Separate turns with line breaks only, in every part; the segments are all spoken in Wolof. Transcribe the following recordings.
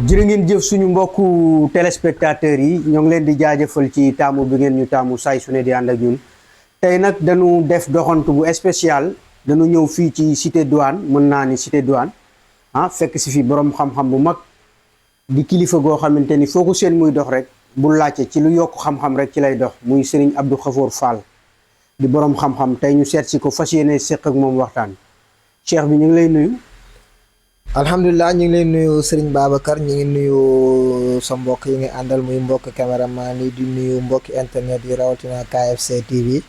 jërë ngeen jëf suñu mbokku téléspectateurs yi ñoo ngi leen di jaajëfal ci taamu bi ngeen ñu taamu saay su ne di ànd ak ñun tey nag dañu def doxantu bu spécial dañu ñëw fii ci cité douane mën naa ni cité douane fekk si fi borom xam-xam bu mag di kilifa goo xamante ni foo ko seen muy dox rek bu laajte ci lu yokk xam-xam rek ci lay dox muy Serigne Abdou Khafour Fall di borom xam-xam tey ñu seet si ko fas yéene seq ak moom waxtaan cheikh bi ñu ngi lay nuyu.
alhamdulilah ñu ngi leen nuyu Serigne Babacar ñu ngi nuyu sa mbokk yi nga àndal muy mbokk caméraman yi di nuyu mbokki internet yi rawatina KFC TV.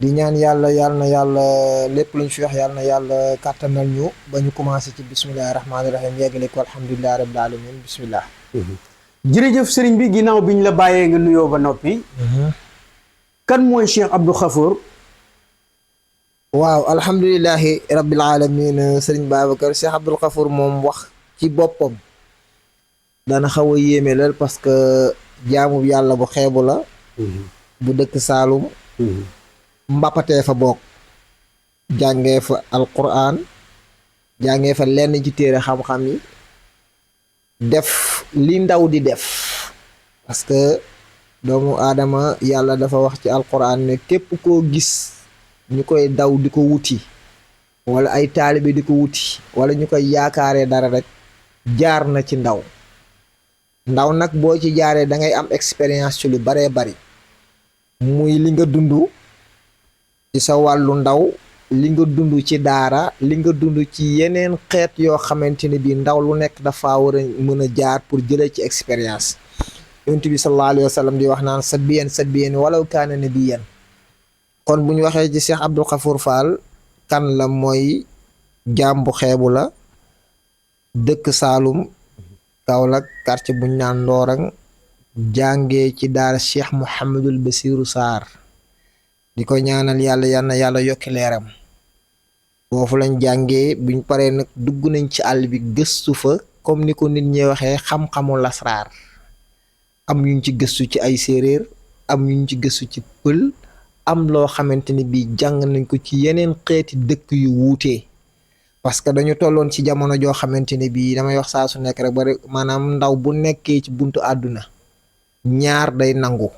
di ñaan yàlla na yàlla lépp luñ fi wax yàlla na yàlla kàttanal ñu ba ñu commencé ci bismillahi rahmaani rahim yeggale ko alhamdulilah rabbil alamin bismillah.
jërëjëf Serigne bi ginnaaw bi ñu la bàyyee nga nuyoo ba noppi. kan mooy Cheikh Abdou Khafour.
waaw alhamdulilahi rabbil alamin Serigne Babacar Cheikh Abdou Khafour moom wax ci boppam dana xaw a yéeme lool parce que jaamu yàlla bu xeebu la. bu dëkk Saalum. mbappatee fa bokk jàngee fa alquran jàngee fa lenn ci téere xam-xam yi def li ndaw di def parce que doomu aadama yàlla dafa wax ci alquran ne képp koo gis ñu koy daw di ko wuti wala ay taalibe di ko wuti wala ñu koy yaakaaree dara rek jaar na ci ndaw nag boo ci jaaree da ngay am expérience ci lu baree bari muy li nga dund ci sa wàllu ndaw li nga dund ci daara li nga dund ci yeneen xeet yoo xamante ne bii ndaw lu nekk dafa war a mën a jaar pour jëlee ci expérience yonent bi sallallahu alayhi wa sallam di wax naan sabbiyan walaw kaana nabiyyan kon bu ñu waxee ci Cheikh Abdou Khafour Fall kan la mooy jaam bu xeebu la dëkk Saalum Kaolack quartier bu ñu naan Ndorong jàngee ci daara Cheikh Mouhamadul Bassirou Sarr di ko ñaanal yàlla yokki leeram foofu lañ jàngee buñ paree nag dugg nañ ci àll bi gëstu fa comme ni ko nit ñi waxee xam-xamu lasraar am yuñ ci gëstu ci ay séeréer am yuñ ci gëstu ci pël am loo xamante ni bii jàng nañ ko ci yeneen xeeti dëkk yu wuutee parce que dañu tolloon ci jamono joo xamante ne bii damay wax saa su nekk rek bari maanaam ndaw bu nekkee ci buntu àdduna ñaar day nangu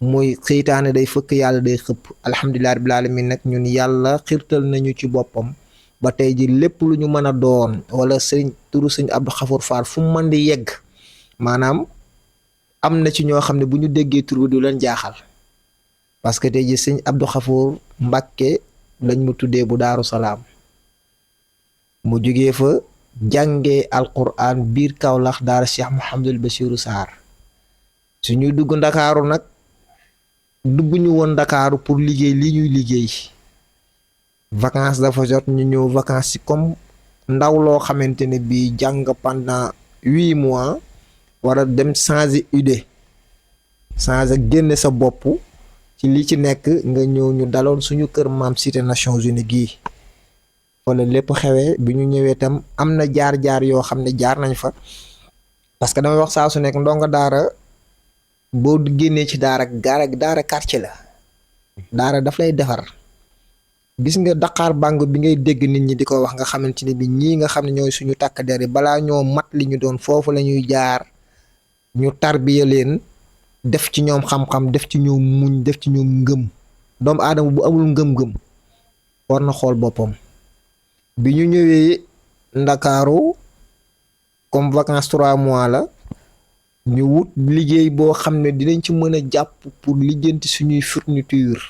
mooy seytaane day fëkk yàlla day xëpp alhamdulilah rabbil alamin nag ñun yàlla xirtal nañu ci boppam ba tey ji lépp lu ñu mën a doon wala turu sëñ Abdou Khafour Fall fu mu mën di yegg maanaam am na ci ñoo xam ne bu ñu déggee tur bi du leen jaaxal parce que tey ji sëñ Abdou Khafour Mbàkke lañ mu tuddee bu Daaru Salaam mu jógee fa jàngee alquran biir Kaolack daara Cheikh Mouhamadul Bassirou Sarr suñuy dugg Ndakaaru nag dugg ñu woon Ndakaaru pour liggéey li ñuy liggéey vacances dafa jot ñu ñëw vacances ci comme ndaw loo xamante ne bii jàng pendant 8 mois war a dem changer idée changer génne sa bopp ci li ci nekk nga ñëw ñu daloon suñu kër maam cité Nations Unies gii wala lépp xewee bi ñu ñëwee tam am na jaar-jaar yoo xam ne jaar nañ fa parce que damay wax saa su nekk ndongo daara boo génnee ci daara quartier la daara daf lay defar gis nga Dakar Bango bi ngay dégg nit ñi di ko wax nga xamante ne bi ñii nga xam ne ñooy suñu takk der yi balaa ñoo mat li ñu doon foofu la ñuy jaar ñu tarbiya leen def ci ñoom xam-xam def ci ñoom muñ def ci ñoom ngëm doomu aadama bu amul ngëm-ngëm war na xool boppam bi ñu ñëwee Ndakaaru comme vacances 3 mois la ñu wut liggéey boo xam ne dinañ ci mën a jàpp pour lijjanti suñuy fourniture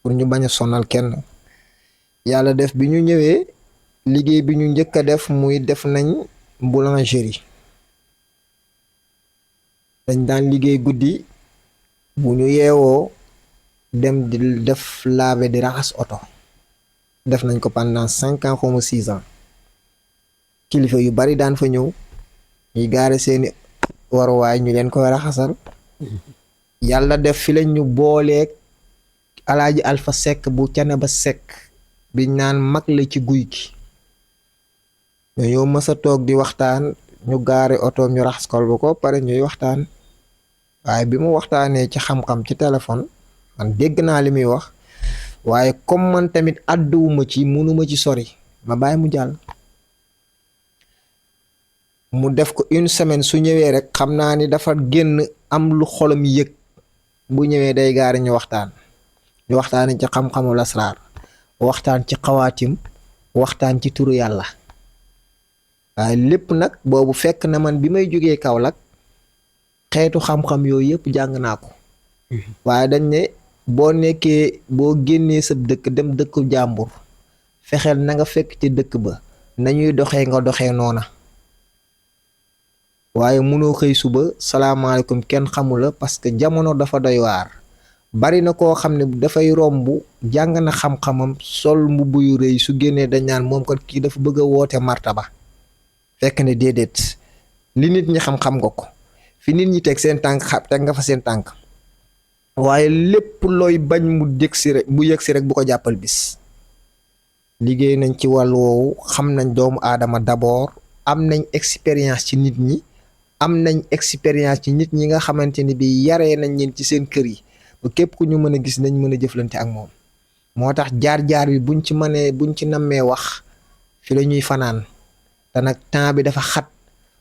pour ñu bañ a sonal kenn yàlla def bi ñu ñëwee liggéey bi ñu njëkk a def muy def nañ boulangerie dañ daan liggéey guddi bu ñu yeewoo dem di def laver di raxas oto def nañ ko pendant 5 ans xaw ma 6 ans kilifa yu bari daan fa ñëw ñuy gaare seeni waruwaay ñu leen koy raxasal yàlla def fi lañ ñu booleeg alaaji Alpha Seck bu Canaba Seck biñ naan mag la ci guy gi ñoo mës a toog di waxtaan ñu gaare otoom ñu raxaskol ba ko pare ñuy waxtaan waaye bi mu waxtaanee ci xam-xam ci téléphone man dégg naa li muy wax waaye comme man tamit àdduwuma ci mënuma ci sori ma bàyyi mu jàll mu def ko une semaine su ñëwee rek xam naa ni dafa génn am lu xolam yëg bu ñëwee day gaari ñu waxtaan ci xam-xamu lasraar waxtaan ci xawaatim waxtaan ci turu yàlla waaye lépp nag boobu fekk na man bi may jógee Kaolack xeetu xam-xam yooyu yëpp jàng naa ko waaye dañ ne boo nekkee boo génnee sa dëkk dem dëkku jàmbur fexeel na nga fekk ci dëkk ba nañuy doxee nga doxee noona waaye mënoo xëy suba salaamaaleykum kenn xamula parce que jamono dafa doy waar bari na koo xam ne dafay romb jàng na xam-xamam sol mbubb yu rëy su génnee dañ naan moom kat kii dafa bëgg a woote martaba fekk ne déedéet li nit ñi xam-xam nga ko fi nit ñi teg seen tànk teg nga fa seen tànk waaye lépp looy bañ mu yëg si rek bu yëg si rek bu ko jàppal bis liggéey nañ ci wàll woowu xam nañ doomu aadama d'abord am nañ expérience ci nit ñi am nañ expérience ci nit ñi nga xamante ni bi yaree nañ leen ci seen kër yi ba képp ku ñu mën a gis nañ mën a jëflante ak moom moo tax jaar-jaar bi buñ ci nammee wax fi la ñuy fanaan te nag temps bi dafa xat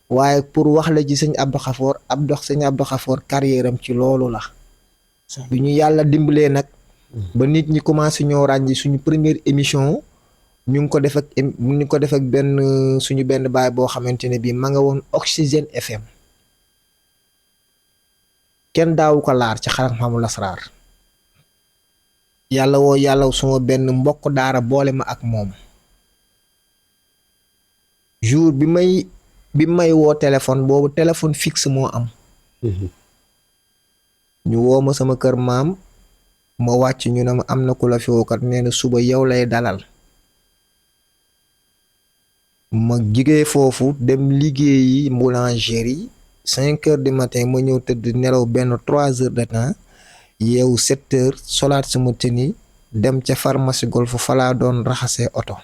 waaye pour wax la ci sëñ Abdou Khafour carrière am ci loolu la bi ñu yàlla dimbalee nag ba nit ñi commencé ñoo ràññi suñu première émission ñu ngi ko def ak benn suñu benn baay boo xamante ne bii ma nga woon Oxygène FM kenn daawu ko laar ci xam-xamu lasraar yàlla suma benn mbokk daara boole ma ak moom jour bi may woo téléphone boobu téléphone fixe moo am ñu woo ma sama kër maam ma wàcc ñu ne ma am na ku la fi wookat nee na suba yow lay dalal ma jigee foofu dem liggéeyi boulangerie 5 heures du matin ma ñëw tëdd nelaw benn 3 heures de temps yeewu 7 heures solaat sama tenue dem ca pharmacie Golf fa laa doon raxasee oto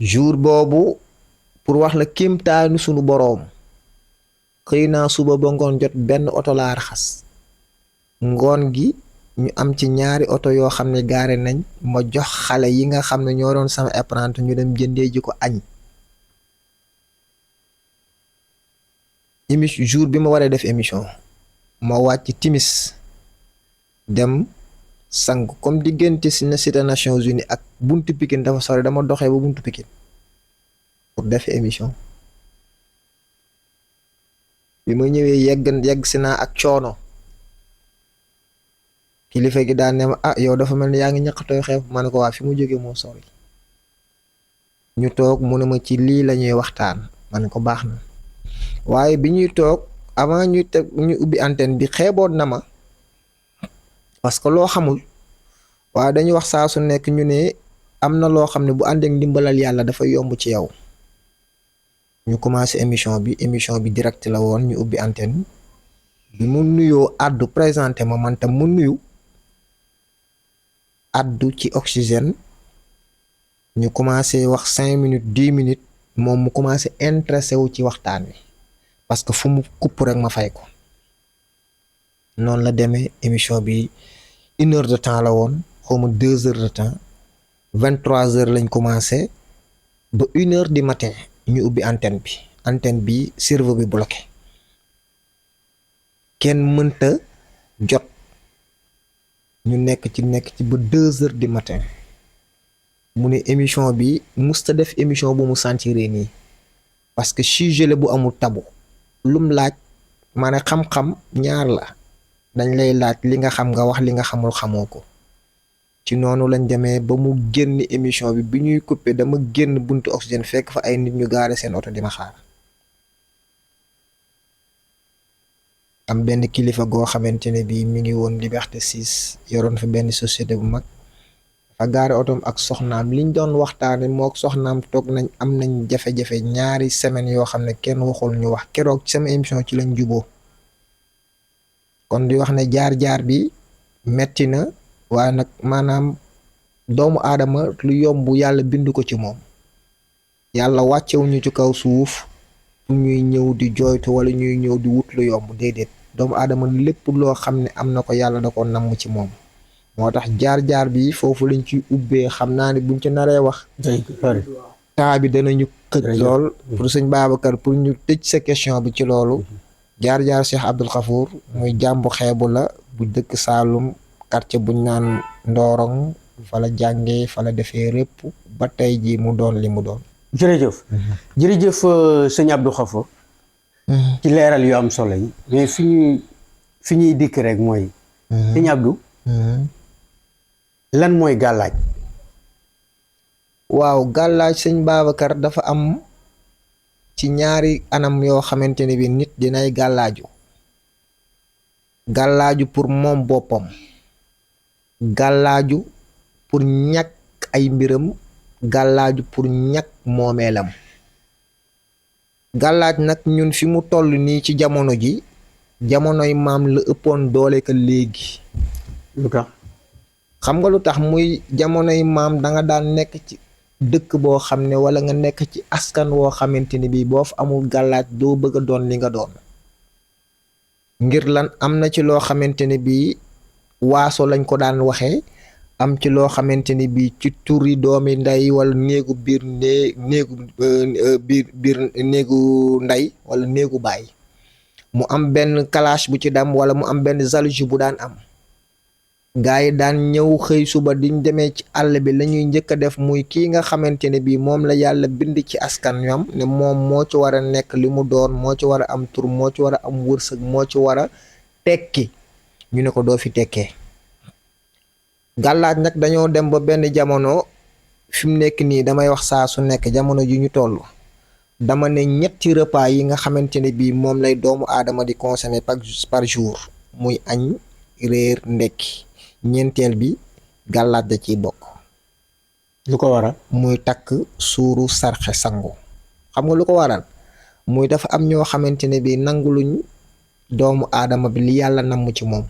jour boobu pour wax la kéemtaanu sunu boroom xëy naa suba ba ngoon jot benn oto laa raxas ngoon gi ñu am ci ñaari oto yoo xam ne gaare nañ ma jox xale yi nga xam ne ñoo doon sama apprenti ñu dem jëndee ji ko añ jour bi ma waree def émission ma wàcc timis dem sang comme diggante si na Cité Nations Unies ak buntu Pikine dafa sore dama doxee ba buntu Pikine pour def émission bi ma ñëwee yegg si naa ak coono kilifa gi daan ne ma yow dafa mel ni yaa ngi ñaqatooy xeef ma ne ko waa fi mu jógee moo sori ñu toog mu ne ma ci lii la ñuy waxtaan ma ne ko baax na waaye bi ñuy toog avant ñu ubbi antenne bi xeeboon na ma parce que loo xamul waaye dañuy wax saa su nekk ñu ne am na loo xam ne bu àndeek ndimbalal yàlla dafa yomb ci yow ñu commencé émission bi direct la woon ñu ubbi antenne bi mu nuyoo addu présenté ma man tam mu nuyu addu ci Oxygène ñu commencé wax 5 minutes 10 minutes moom mu commencé intéressé wu ci waxtaan wi parce que fu mu kupp rek ma fay ko noonu la demee émission bi 1 heure de temps la woon xawma 2 heures de temps 23 heures lañ commencé ba 1 heure du matin ñu ubbi antenne bi serveur bi bloqué kenn mënta jot ñu nekk ci ba 2 heures du matin mu ne émission bi musta def émission bu mu sentiree nii parce que sujet la bu amul tabu lum laaj maanaam xam-xam ñaar la dañ lay laaj li nga xam nga wax li nga xamul xamoo ko ci noonu lañ demee ba mu génn émission bi ñuy coupé dama génn buntu Oxygène fekk fa ay nit ñu gaare seen oto di ma xaar am benn kilifa goo xamante ne bii mi ngi woon Liberté 6 yoroon fa benn société bu mag fa gaare otoom ak soxnaam liñ doon waxtaane mook soxnaam toog nañ am nañ jafe-jafe ñaari semaines yoo xam ne kenn waxul ñu wax keroog sama émission ci lañ juboo kon di wax ne jaar-jaar bi metti na waaye nag maanaam doomu aadama lu yomb yàlla bind ko ci moom yàlla wàccewuñu ci kaw suuf fu ñuy ñëw di jooytu wala ñuy ñëw di wut lu yomb déedéet doomu aadama lépp loo xam ne am na ko yàlla da ko namm ci moom moo tax jaar-jaar bi foofu lañ ci ubbee xam naa ne buñ ci naree wax temps bi danañu xëj
Jërëjëf.
lool pour sëñ Babacar pour ñu tëj sa question bi ci loolu jaar-jaar Cheikh Abdoul Khafour muy jàmbu xeebu la bu dëkk Saalum quartier buñ naan Ndorong fa la jàngee fa la defee répp ba tey ji mu doon li mu doon
jërëjëf jërëjëf sëñ Abdou Khafour ci leeral yu am solo yi mais fi ñuy dikk rek mooy sëñ Abdou lan mooy gàllaaj
waaw gàllaaj sëñ Babacar dafa am ci ñaari anam yoo xamante ne bi nit dinay gàllaaju pour moom boppam gàllaaju pour ñàkk ay mbiram gàllaaju pour ñàkk moomeelam gàllaaj nag ñun fi mu toll nii ci jamono ji jamonoy maam la ëppoon doole ka léegi
lu tax
xam nga lu tax muy jamonoy maam danga daan nekk ci dëkk boo xam ne wala nga nekk ci askan woo xamante ni bii boo fa amul gàllaaj doo bëgg a doon li nga doon ngir lan am na ci loo xamante ne bii waaso lañ ko daan waxee am ci loo xamante ni bii ci turi doomi ndey wala néegu biir néegu ndey wala néegu baay mu am benn clash bu ci dam wala mu am benn jalousie bu daan am gaa yi daan ñëw xëy suba diñ demee ci àll bi la ñuy njëkk a def muy kii nga xamante ne bii moom la yàlla bind ci askan ñoom ne moom moo ci war a nekk li mu doon moo ci war a am tur moo ci war a am wërsëg moo ci war a tekki ñu ne ko doo fi tekkee gàllaaj nag dañoo dem ba benn jamono fi mu nekk nii damay wax saa su nekk jamono ji ñu toll dama ne ñetti repas yi nga xamante ne bii moom lay doomu aadama di consommer par jour muy añ réer ndekki ñeenteel bi gàllaaj da ciy bokk
lu ko waral
muy takk suuru sarxe sangu xam nga lu ko waral muy dafa am ñoo xamante ne bii nanguluñ doomu aadama bi li yàlla namm ci moom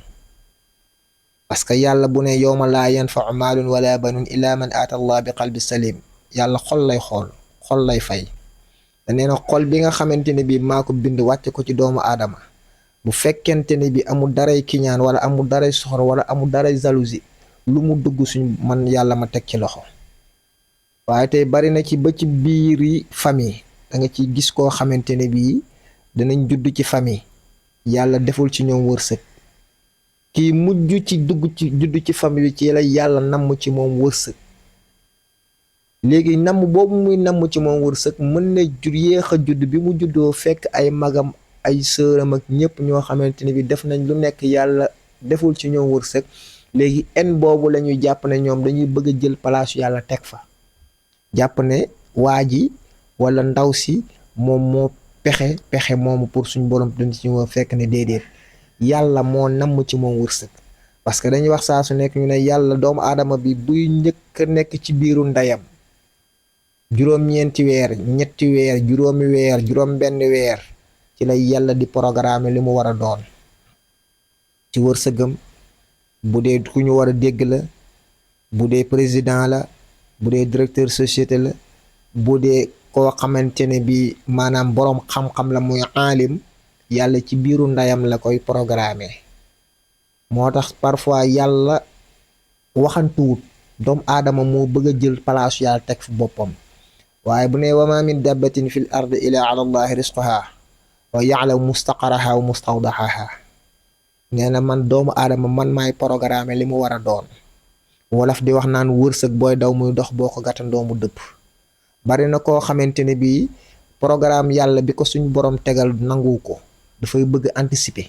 parce que yàlla bu ne yowma laa yanfau maalun wala banun illa man aata allah bi qalbi salim yàlla xol lay xool xol lay fay te nee na xol bi nga xamante ne bii maa ko bind wàcce ko ci doomu aadama bu fekkente ne bi amul daray kiñaan wala amul daray soxor wala amul daray jalousie lu mu dugg suñ man yàlla ma teg ci loxo waaye tey bari na ci ba ci biiri famille da nga ci gis koo xamante ne bii danañ judd ci famille yàlla deful ci ñoom wërsëg kii mujj ci judd ci famille bi ci la yàlla namm ci moom wërsëg léegi namm boobu muy namm ci moom wërsëg mën na yéex a judd bi mu juddoo fekk ay magam ay sëram ak ñëpp ñoo xamante ne bi def nañ lu nekk yàlla deful ci ñoom wërsëg léegi en boobu la ñuy jàpp ne ñoom dañuy bëgg a jël palaasu yàlla teg fa jàpp ne waa ji wala ndaw si moom moo pexe moomu pour suñ borom dañ ci ñëw fekk ne déedéet yàlla moo namm ci moom wërsëg parce que dañuy wax saa su nekk ñu ne yàlla doomu aadama bi buy njëkk a nekk ci biiru ndeyam juróom-ñeenti weer ñetti weer juróomi weer juróom-benn weer ci lay yàlla di programme li mu war a doon ci wërsëgam bu dee ku ñu war a dégg la bu dee président la bu dee directeur société la bu dee koo xamante ne bi maanaam boroom xam-xam la muy aalim yàlla ci biiru ndeyam la koy programme moo tax parfois yàlla waxantuwut doomu aadama moo bëgg a jël palaasu yàlla teg fu boppam waaye bu ne wa ma min dabbatin fil ardi illa ala allahi risquha wa ya'lamu mustaqaraha wa mustawdahaha nee na man doomu aadama man maay programme li mu war a doon wolof di wax naan wërsëg booy daw muy dox boo ko gàttandoo mu dëpp bari na koo xamante ne bii programme yàlla bi ko suñ borom tegal nangu ko dafay bëgg anticiper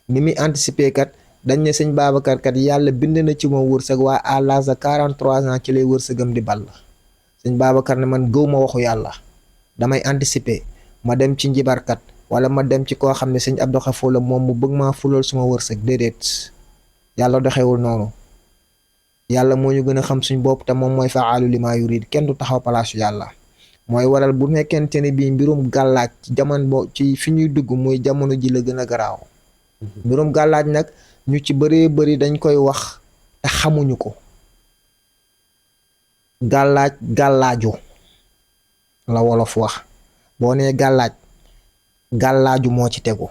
ni muy anticiper kat dañ ne sëñ Babacar kat yàlla bind na ci moom wërsëg waaye à l'âge de 43 ans ci lay wërsëgam di ball sëñ Babacar ne man gëw ma waxu yàlla damay anticiper ma dem ci njibarkat wala ma dem ci koo xam ne sëñ Abdou Khafour la moom mu bëgg maa fulal suma wërsëg déedéet yàlla doxewul noonu yàlla moo ñu gën a xam suñ bopp te moom mooy faalu li maa yurid kenn du taxaw palaasu yàlla mooy waral bu nekkente ne bii mbirum gàllaaj ci jamono ci fi ñuy dugg muy jamono ji la gën a garaaw mbirum gàllaaj nag ñu ci bëree bëri dañ koy wax te xamuñu ko gàllaaju la wolof wax boo nee gàllaaju moo ci tegu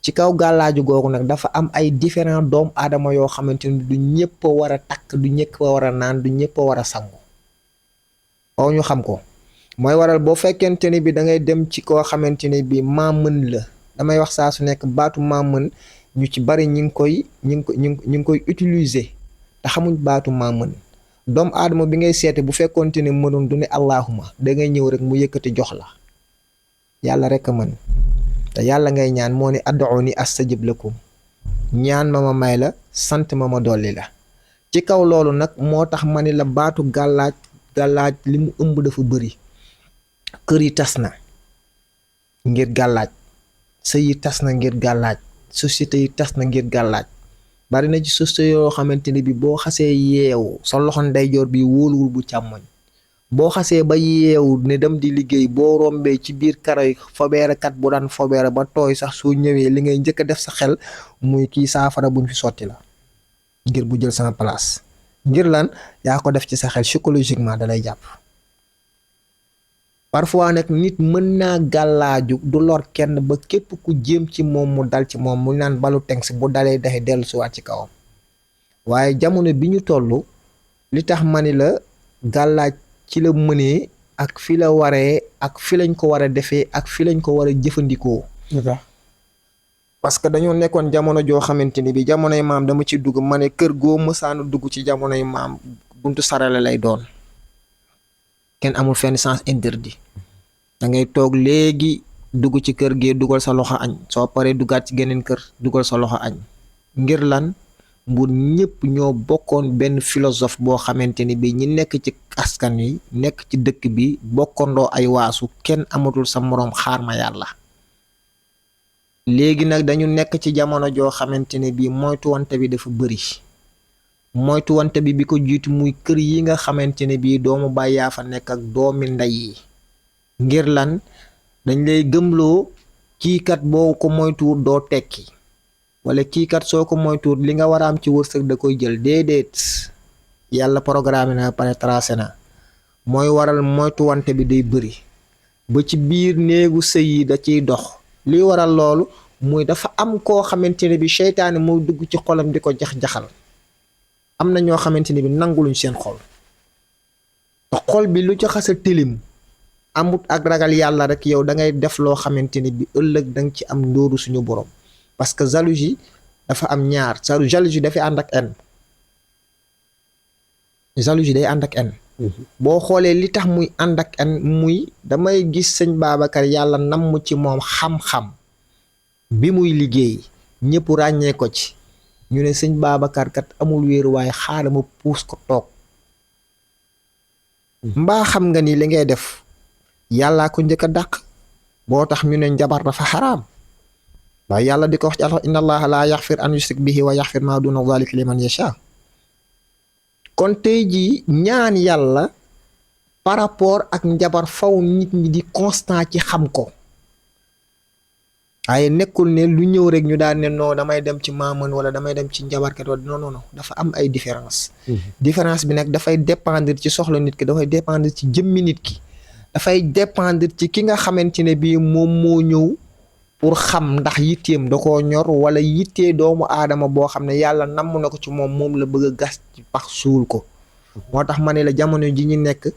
ci kaw gàllaaju googu nag dafa am ay différents doomu aadama yoo xamante ni du ñëpp a war a takk du ñëpp a war a naan du ñëpp a war a sangu oo ñu xam ko mooy waral boo fekkente ni bi da ngay dem ci koo xamante ni bi maa mën la damay wax saa su nekk baatu maa mën ñu ci bari ñi ngi koy utiliser te xamuñ baatu maa mën doomu aadama bi ngay seete bu fekkonte ne mënoon du ne allahuma da ngay ñëw rek mu yëkkati jox la yàlla rek a mën te yàlla ngay ñaan moo ne ad'uuni astajib lakum ñaan ma may la sant ma dolli la ci kaw loolu nag moo tax ma ni la baatu gàllaaj li mu ëmb dafa bëri kër yi tas na ngir gàllaaj sëy yi tas na ngir gàllaaj société yi tas na ngir gàllaaj bari na ci société yoo xamante ne bi boo xasee yeewu sa loxo ndeyjoor bi wóoluwul bu càmmoñ boo xasee ba yeewu ne dem di liggéey boo rombee ci biir karoy fobeerekat bu daan fobeere ba tooy sax soo ñëwee li ngay njëkk a def sa xel muy kii saafara buñ fi sotti la ngir bu jël sama place ngir lan yaa ko def ci sa xel psychologiquement dalay jàpp parfois nag nit mën naa gàllaaju du lor kenn ba képp ku jéem ci moom mu dal ci moom mu naan balu tengs bu dalee daxe dellu siwaat ci kawam waaye jamono bi ñu toll li tax ma ni la gàllaaj ci la mënee ak fi la waree ak fi lañ ko war a defee ak fi lañ ko war a jëfandikoo parce que dañoo nekkoon jamono joo xamante ni bi jamonoy maam dama ci dugg ma ne kër goo mësaanu dugg ci jamonoy maam buntu sarale lay doon kenn amul fenn sens interdit da ngay toog léegi dugg ci kër gee dugal sa loxo añ soo paree duggaat ci geneen kër dugal sa loxo añ ngir lan mbur ñëpp ñoo bokkoon benn philosophe boo xamante ni bi ñi nekk ci askan wi nekk ci dëkk bi bokkandoo ay waasu kenn amatul sa moroom xaar ma yàlla léegi nag dañu nekk ci jamono joo xamante ne bi moytuwante bi dafa bëri moytuwante bi ko jiitu muy kër yi nga xamante ne bii doomu baay yaa fa nekk ak doomi ndey yi ngir lan dañ lay gëmloo kii kat boo ko moytuwul doo tekki wala kii kat soo ko moytuwul li nga war a am ci wërsëg da koy jël déedéet yàlla programme na pare tracé na mooy waral moytuwante bi day bëri ba ci biir néegu sëy yi da ciy dox li waral loolu muy dafa am koo xamante ne bi seytaane moo dugg ci xolam di ko jax-jaxal am na ñoo xamante ni bi nanguluñ seen xol te xol bi lu ci xasa tilim amut ak ragal yàlla rek yow da ngay def loo xamante ni bi ëllëg danga ci am ndóoru suñu borom parce que jalousie dafa am ñaar jalousie dafay ànd ak haine jalousie day ànd ak haine boo xoolee li tax muy ànd ak haine muy damay gis sëñ Babacar yàlla namm ci moom xam-xam bi muy liggéey ñëpp ràññee ko ci ñu ne sëñ Babacar kat amul wéeru waaye xaaral ma puus ko toog mbaa xam nga ni li ngay def yàllaa ko njëkk a dàq boo tax ñu ne njabar dafa xaraam waaye yàlla di ko wax ci alxuraan inna allaha laa yaxfir an yushrik bihi wa yaxfir ma duna zalika liman yasha kon tey jii ñaan yàlla par rapport ak njabar faw nit ñi di constant ci xam ko waaye nekkul ne lu ñëw rek ñu daan ne non damay dem ci maaman wala damay dem ci njabarkat wala non dafa am ay différence différence bi nag dafay dépendre ci soxla nit ki dafay dépendre ci jëmmi nit ki dafay dépendre ci ki nga xamante ne bii moom moo ñëw pour xam ndax yitteem da koo ñor wala yittee doomu aadama boo xam ne yàlla namm na ko ci moom la bëgg a gas ci pax suul ko moo tax ma ne la jamono ji ñu nekk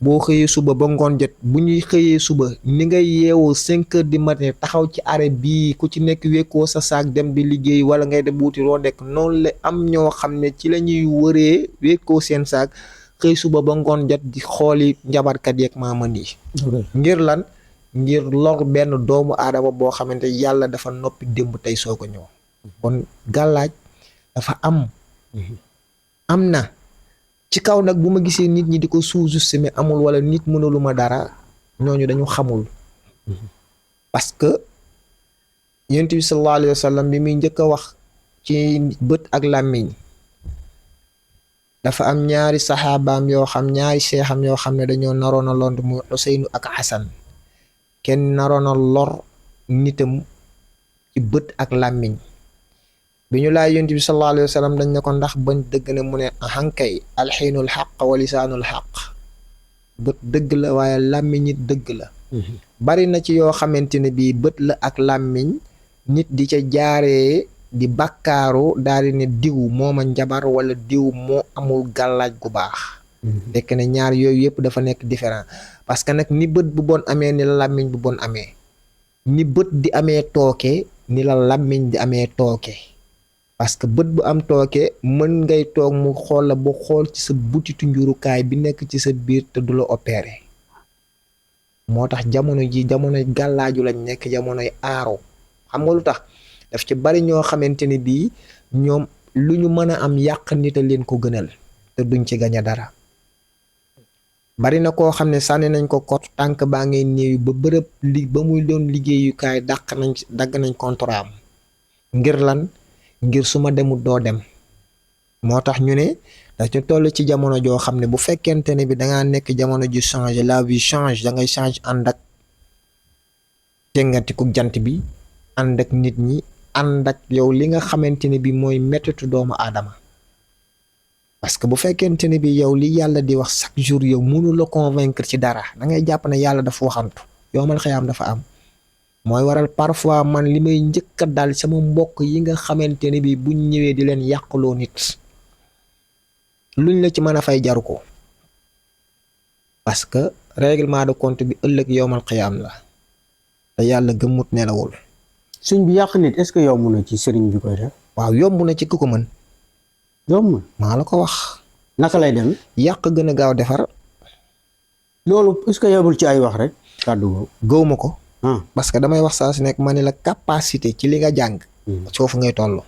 boo xëyee suba ba ngoon jot bu ñuy xëyee suba ni nga yeewoo 5 heures du matin taxaw ci arrêt bii ku ci nekk wekkoo sa saak dem di liggéey wala ngay dem wuti loo nekk noonu la am ñoo xam ne ci la ñuy wëree wekkoo seen saak xëy suba ba ngoon jot di xooli njabarkat yeeg maaman yi ngir lan ngir lor benn doomu aadama boo xamante yàlla dafa noppi démb tey soo ko ñëw kon gàllaaj dafa am na ci kaw nag bu ma gisee nit ñi di ko sous-estimer amul wala nit mënalu ma dara ñooñu dañu xamul parce que yonent bi sallallahu alayhi wa sallam bi muy njëkk a wax ci bët ak làmmiñ dafa am ñaari saxaabaam yoo xam ñaari seexam yoo xam ne dañoo naroon a lont muy Useynu ak Xasan kenn naroon a lor nitam ci bët ak làmmiñ bi ñu laay yonent bi sallallahu alayhi wa sallam dañ ne ko ndax bañ dëgg ne mu ne ahankay alxiinul xaq wa lisaanul xaq bët dëgg la waaye làmmiñ it dëgg la bari na ci yoo xamante ne bii bët la ak làmmiñ nit di ca jaaree di bakkaaru daal di ne diw moo ma njabar wala diw moo amul gàllaaj gu baax fekk ne ñaar yooyu yëpp dafa nekk différent parce que nag ni bët bu bon amee ni la làmmiñ bu bon amee, ni bët di amee tooke ni la làmmiñ di amee tooke. parce que bët bu am tooke mën ngay toog mu xool la ba xool ci sa butitu njurukaay bi nekk ci sa biir te du la opéré. moo tax jamono ji jamonoy gàllaaju lañ nekk, jamonoy aaru. xam nga lu tax daf ci bari ñoo xamante ni bii ñoom lu ñu mën a am yàq nit a leen ko gënal te duñ ci gañe dara. bari na koo xam ne sànni nañ ko kot tànk baa ngay néew ba bërëb ba muy doon liggéeyukaay dagg nañ contrat am ngir lan, ngir su ma demul doo dem. moo tax ñu ne dañu toll ci jamono joo xam ne bu fekkente ne bi dangaa nekk jamono ji change, la vie change, da ngay change ànd ak tengatiku jant bi, ànd ak nit ñi, ànd ak yow li nga xamante ne bi mooy mettitu doomu aadama. parce que bu fekkente ne bi yow li yàlla di wax chaque jour yow mënu la convaincre ci dara, da ngay jàpp ne yàlla dafa waxantu, yowmal xiyaam dafa am. mooy waral parfois man li may njëkk a dal sama mbokk yi nga xamante ne bi buñ ñëwee di leen yàqloo nit, luñ la ci mën a fay jaru ko. parce que règlement de compte bi ëllëg yowmal xiyaam la te yàlla gëmmut nelawul.
sëñ bi yàq nit est-ce que yomb na ci sëriñ bi koy def?
waaw yomb na ci ku ko mën.
yomb
maa la ko wax.
naka lay dem?
yàq gën a gaaw defar.
loolu est-ce que yebul ci ay wax rek kàddu boobu?
gëwuma ko. parce que damay wax saa su nekk ma ne la capacité ci li nga jàng. foofu ngay toll.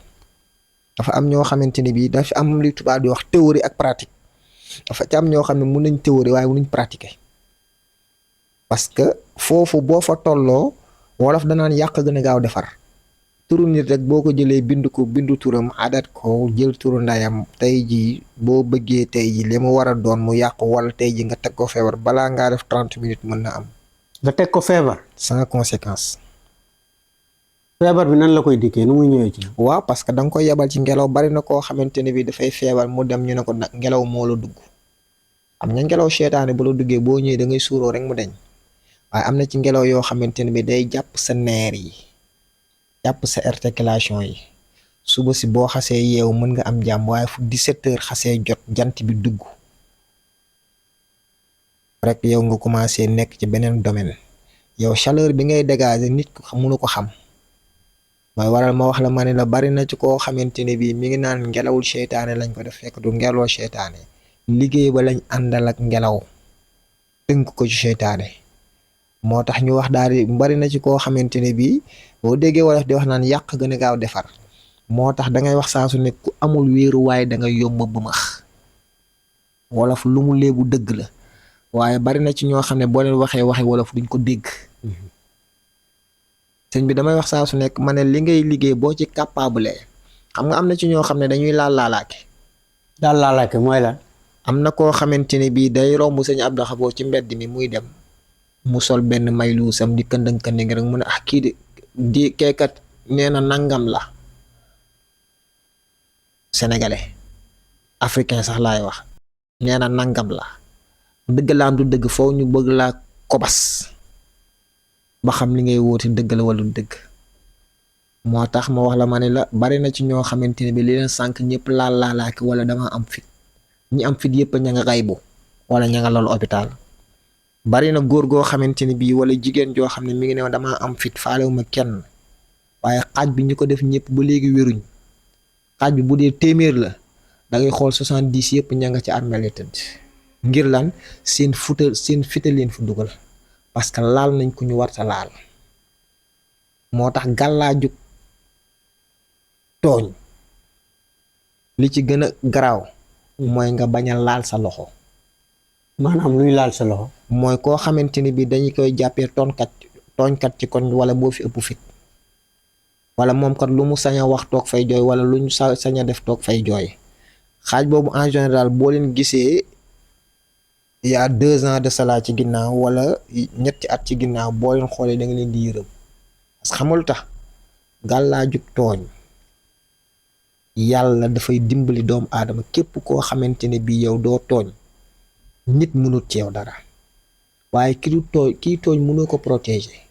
dafa am ñoo xamante ni bii dafa am li tubaab di wax théorie ak pratique. dafa ci am ñoo xam ne mun nañ théorie waaye munuñ pratiquer. parce que foofu boo fa tolloo wolof danaan yàq gën a gaaw defar. turu nit rek boo ko jëlee bindu turam adat ko jël turu ndayam tey jii boo bëggee tey ji li mu war a doon mu yàqu wala tey ji nga teg ko feebar balaa ngaa def 30 minutes mën na am.
nga teg ko feebar.
sans conséquence.
feebar bi nan la koy dikkee nu muy ñëwee ci.
waaw parce que da nga koy yebal ci ngelaw. bari na koo xamante ne bi dafay feebar mu dem ñu ne ko nag ngelaw moo la dugg. am na ngelaw seetaane bu la duggee boo ñëwee da ngay suuroo rek mu deñ waaye am na ci ngelaw yoo xamante ne bi day jàpp sa neer yi jàpp sa articulation yi suba si boo xasee yeewu mën nga am jàmm waaye fu 17h xasee jot jant bi dugg rek yow nga commencé nekk ci beneen domaine. yow chaleur bi ngay dégager nit ko mënu ko xam. mooy waral ma wax la ma ne la bari na ci koo xamante ne bii mi ngi naan ngelawul seytaane lañ ko def fekk du ngelawul seytaane liggéey ba lañ àndal ak ngelaw tënk ko ci seytaane. moo tax ñu wax daal di bari na ci koo xamante ne bii boo déggee wolof di wax naan yàq gën a gaaw defar. moo tax da ngay wax saa su nekk ku amul wéeruwaay da ngay yomb ba max. wolof lu mu léebu dëgg la waaye bari na ci ñoo xam ne boo leen waxee wolof duñ ko dégg. sëñ bi damay wax saa su nekk ma ne li ngay liggéey boo ci capable xam nga am na ci ñoo xam ne dañuy laalaake.
daal laalaake mooy la.
am na koo xamante ne bii day romb sëñ Abdou Xaboo ci mbedd mi muy dem mu sol benn mayluusam di këndëng-këndëng rek mu ne kii di keekat nee na nangam la. sénégalais africain sax laay wax nee na nangam la dëgg laa du dëgg foo ñu bëgg laa kobas ba xam li ngay wóoti dëgg la wala du dëgg. moo tax ma wax la ma ne la bari na ci ñoo xamante ne bi li leen sànq ñëpp laalaaki wala dama am fit ñi am fit yëpp ña nga xaybu wala ña nga loolu hôpital. bari na góor goo xamante ne bii wala jigéen joo xam ne mi ngi ne damaa am fit faalewuma kenn waaye xaaj bi ñu ko def ñëpp ba léegi wéruñ. xaaj bi bu dee téeméer la da ngay xool 70 yëpp ña nga ci armeel yi tëdd ngir lan seen fita leen fu dugal parce que laal nañ ku ñu warta laal. moo tax gàllaaju tooñ li ci gën a garaaw mooy nga bañ a laal sa loxo.
maanaam luy laal sa loxo.
mooy koo xamante ni bi dañu koy jàppee tooñkat ci koñ wala boo fi ëpp fit wala moom kat lu mu sañ a wax toog fay jooy wala lu ñu sañ a def toog fay jooy. xaaj boobu en général boo leen gisee il y a 2 ans de cela ci ginnaaw wala ñetti at ci ginnaaw boo leen xoolee da nga leen di yërëm parce que xamul tax gàllaaju tooñ yàlla dafay dimbali doomu aadama képp koo xamante ne bii yow doo tooñ nit mënut ci yow dara waaye kii tooñ mënoo ko protéger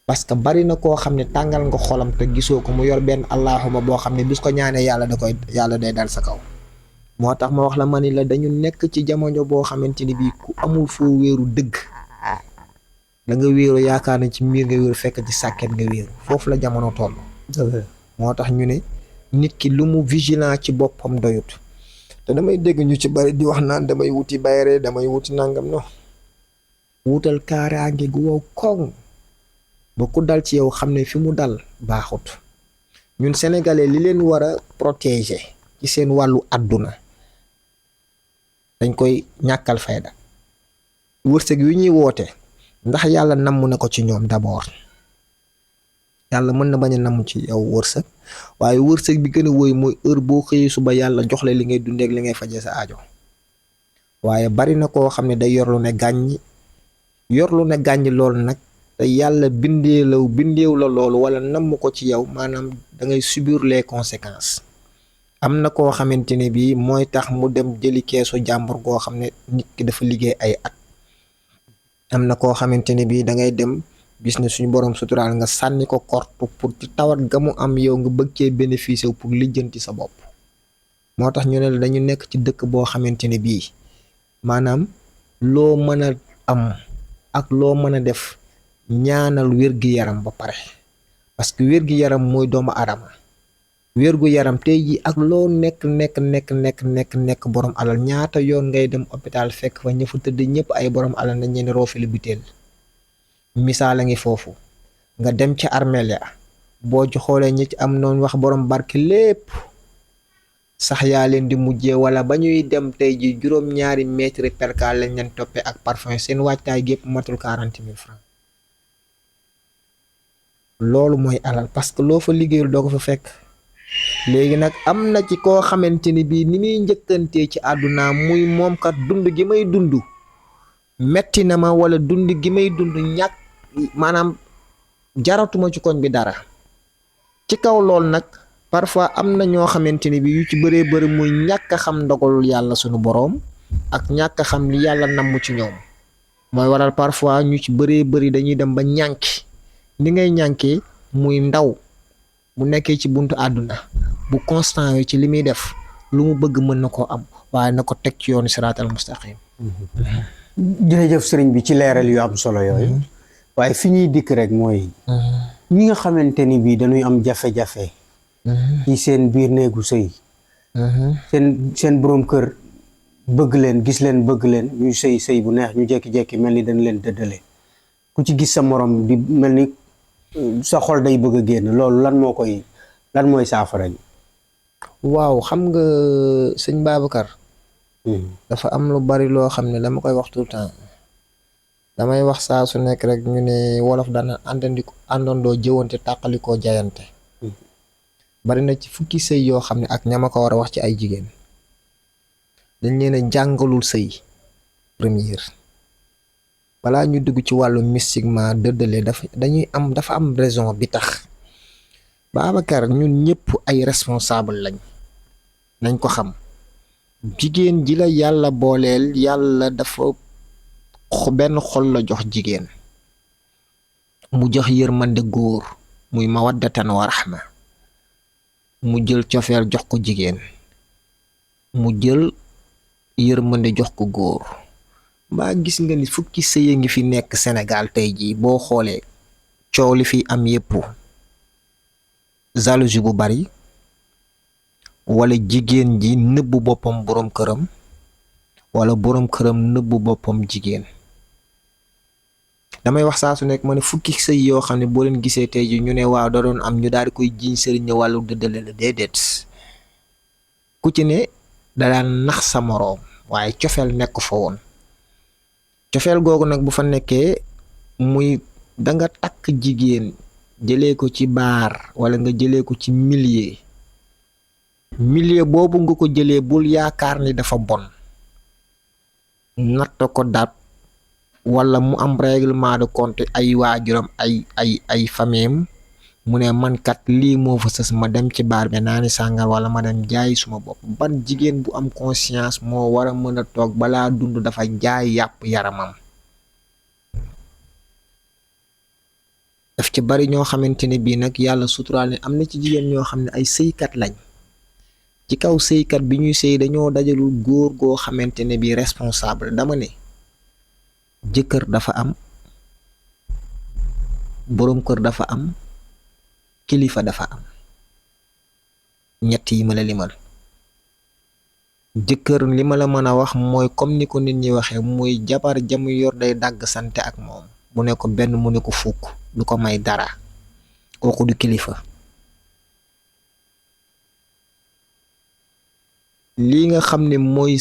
parce que bari na koo xam ne tàngal nga xolam te gisoo ko mu yor benn allahuma boo xam ne bis ko ñaanee yàlla day dal sa kaw moo tax ma wax la ma ni la dañu nekk ci jamono boo xamante ni bii ku amul foo wéeru dëgg da nga wéeru yaakaar ne ci miir nga wéeru fekk ci sàkket nga wéeru foofu la jamono toll. moo tax ñu ne nit ki lu mu vigilant ci boppam doyut te damay dégg ñu ci bari di wax naan damay wuti bayre damay wuti nangam no wutal kaaraange gu wow koŋ ba ku dal ci yow xam ne fi mu dal baaxut. ñun sénégalais li leen war a protéger ci seen wàllu àdduna dañ koy ñàkkal fayda. wërsëg yu ñuy woote ndax yàlla namm na ko ci ñoom d'abord yàlla mën na bañ a namm ci yow wërsëg waaye wërsëg bi gën a wóoy mooy heure boo xëyee suba yàlla jox la li ngay dundee ak li ngay fajee sa aajo. waaye bari na koo xam ne day yor lu ne gàññ loolu nag te yàlla bindeew la loolu wala namm ko ci yow maanaam da ngay subir les conséquences. am na koo xamante ne bii mooy tax mu dem jëli keesu jàmbur goo xam ne nit ki dafa liggéey ay at. am na koo xamante ne bii da ngay dem gis ne suñu borom suturaal nga sànni ko kortu pour ci tawat ga mu am yow nga bëgg cee bénéficier pour lijjanti sa bopp. moo tax ñu ne la dañu nekk ci dëkk boo xamante ne bii maanaam loo mën a am ak loo mën a def ñaanal wér-gi-yaram ba pare parce que wér-gi-yaram mooy doomu aadama. wér-gu-yaram tey ji ak loo nekk borom alal ñaata yoon ngay dem hôpital fekk fa ña fa tëdd ñëpp ay borom alal nañ leen roofili butéel. misaal a ngi foofu nga dem ca armeel ya boo ci xoolee ñi ci am noonu wax borom barke lépp sax yaa leen di mujjee wala ba ñuy dem tey ji juróom-ñaari mètre percal lañ leen toppee ak parfum seen waajtaay gépp matul 40 000 francs. loolu mooy alal parce que loo fa liggéeyul doo ko fa fekk. léegi nag am na ci koo xamante ni bii ni muy njëkkantee ci àdduna muy moom kat dund gi may dund metti na ma wala dund gi may dund ñàkk maanaam jaratuma ci koñ bi dara. ci kaw lool nag parfois am na ñoo xamante ni bii yu ci bëree bëri muy ñàkk a xam ndogalul yàlla sunu boroom ak ñàkk a xam li yàlla namm ci ñoom mooy waral parfois ñu ci bëree bëri dañuy dem ba ñànki ni ngay ñànkee muy ndaw. bu nekkee ci buntu àdduna bu constant yo ci li muy def lu mu bëgg mën na koo am waaye na ko teg ci yoonu siraatal mustaqim.
jërëjëf sëriñ bi ci leeral yu am solo yooyu. waaye fi ñuy dikk rek mooy. ñi nga xamante ni bii dañuy am jafe-jafe. ci seen biir néegu sëy. seen boroom kër bëgg leen gis leen bëgg leen ñuy sëy bu neex ñu jekki-jekki mel ni dañ leen dëddale ku ci gis sa morom di mel ni. sa xol day bëgg a génn loolu lan mooy saafara gi.
waaw xam nga sëñ Babacar. dafa am lu bari loo xam ne dama koy wax tout le temps damay wax saa su nekk rek ñu ne wolof dana àndandoo jëwante tàqalikoo jayante. bari na ci fukki sëy yoo xam ne ak ñama ko war a wax ci ay jigéen dañ leen a jàngalul sëy première. balaa ñu dugg ci wàllu mystiquement dëddale dafa am raison bi tax Babacar ñun ñëpp ay responsable nañ ko xam. jigéen ji la yàlla booleel yàlla dafa benn xol la jox jigéen mu jox yërmande góor muy mawaddatan wa rahma mu jël cofeel jox ko jigéen mu jël yërmande jox ko góor. mbaa gis nga ni fukki sëy a ngi fi nekk Sénégal tey jii boo xoolee coow li fi am yépp jalousie bu bari wala jigéen ji nëbbu boppam boroom këram wala boroom këram nëbbu boppam jigéen. damay wax saa su nekk ma ne fukki sëy yoo xam ne boo leen gisee tey jii ñu ne waaw da doon am ñu daal di koy jiiñ sëriñ ne wàllu dëddale la déedéet ku ci ne da daan nax sa moroom waaye cofeel nekk fa woon. cofeel googu nag bu fa nekkee muy danga takk jigéen jëlee ko ci baar wala nga jëlee ko ci milieu boobu nga ko jëlee bul yaakaar ni dafa bon natt ko dat wala mu am règlement de compte ay waajuram ay famille mu ne man kat lii moo fa sës ma dem ci baar bi naani sàngar wala ma dem jaay suma bopp. ban jigéen bu am conscience moo war a mën a toog balaa dund dafa jaay yàpp yaramam. daf ci bari ñoo xamante ne bii nag yàlla suturaal ne am na ci jigéen ñoo xam ne ay sëykat lañ ci kaw sëykat bi ñuy sëy dañoo dajalul góor goo xamante ne bi responsable. dama ne jëkkër dafa am, boroom kër dafa am, kilifa dafa am, ñett yi ma la limal. jëkkër li ma la mën a wax mooy comme ni ko nit ñi waxee, muy jabar jamu yor day dàgg sante ak moom, mu ne ko benn mu ne ko fukk, du ko may dara, kooku du kilifa. lii nga xam ne mooy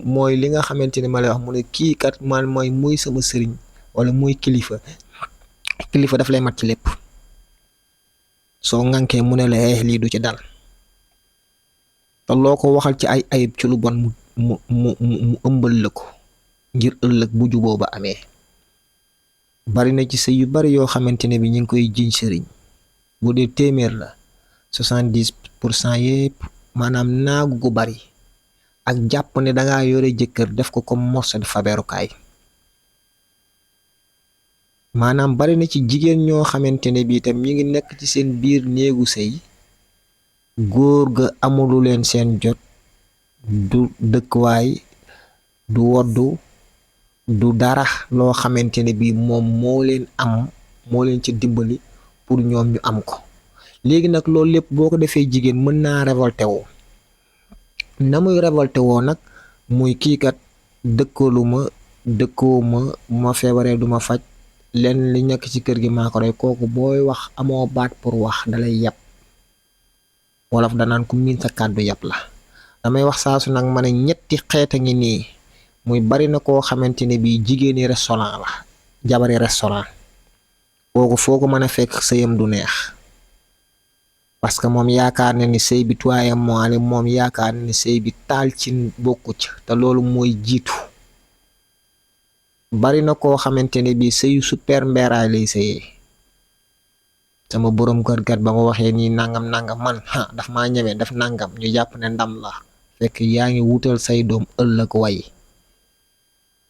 mooy li nga xamante ne ma lay wax mu ne kii kat man mooy muy sama sëriñ wala muy kilifa. kilifa daf lay mat ci lépp. soo ŋànkee mu ne la lii du ci dal, te loo ko waxal ci ay ayib ci lu bon mu ëmbal la ko ngir ëllëg bu juboo ba amee. bari na ci sëy yu bari yoo xamante ne bi ñu ngi koy jiñ sëriñ. bu dee téeméer la 70% yépp maanaam naagu gu bari ak jàpp ne dangaa yore jëkkër def ko comme morceau de fabeerukaay. maanaam bari na ci jigéen ñoo xamante ne bi itam ñi ngi nekk ci seen biir néegu sëy, góor ga amulu leen seen jot, du dëkkuwaay, du woddu, du dara loo xamante ne bi moom moo leen ci dimbali pour ñoom ñu am ko. léegi nag loolu lépp boo ko defee jigéen mën naa révolté woo. na muy révolté woo nag muy kii kat dëkkaluma dëkkooma, ma feebaree du ma faj, lenn li nekk ci kër gi maa ko rey. kooku booy wax amoo baat pour wax, dalay yàpp. wolof danaan ku miin sa kàddu yàpp la. damay wax saa su nag ma ne ñetti xeet a ngi nii, muy bari na koo xamante ne bii jigéeni restaurant la, jabari restaurant. kooku foo ko mën a fekk sëyam du neex, parce que moom yaakaar na ni sëy bi tuwaayam moale, moom yaakaar na ni sëy bi taal ci bokku ci, te loolu mooy jiitu. bari na koo xamante ne bii sëyu super mbeeraay lay sëyee. sama borom kër gat ba ma waxee nii nangam man daf maa ñeme daf nangam, ñu jàpp ne ndam la, fekk yaa ngi wutal say doom ëllëg way.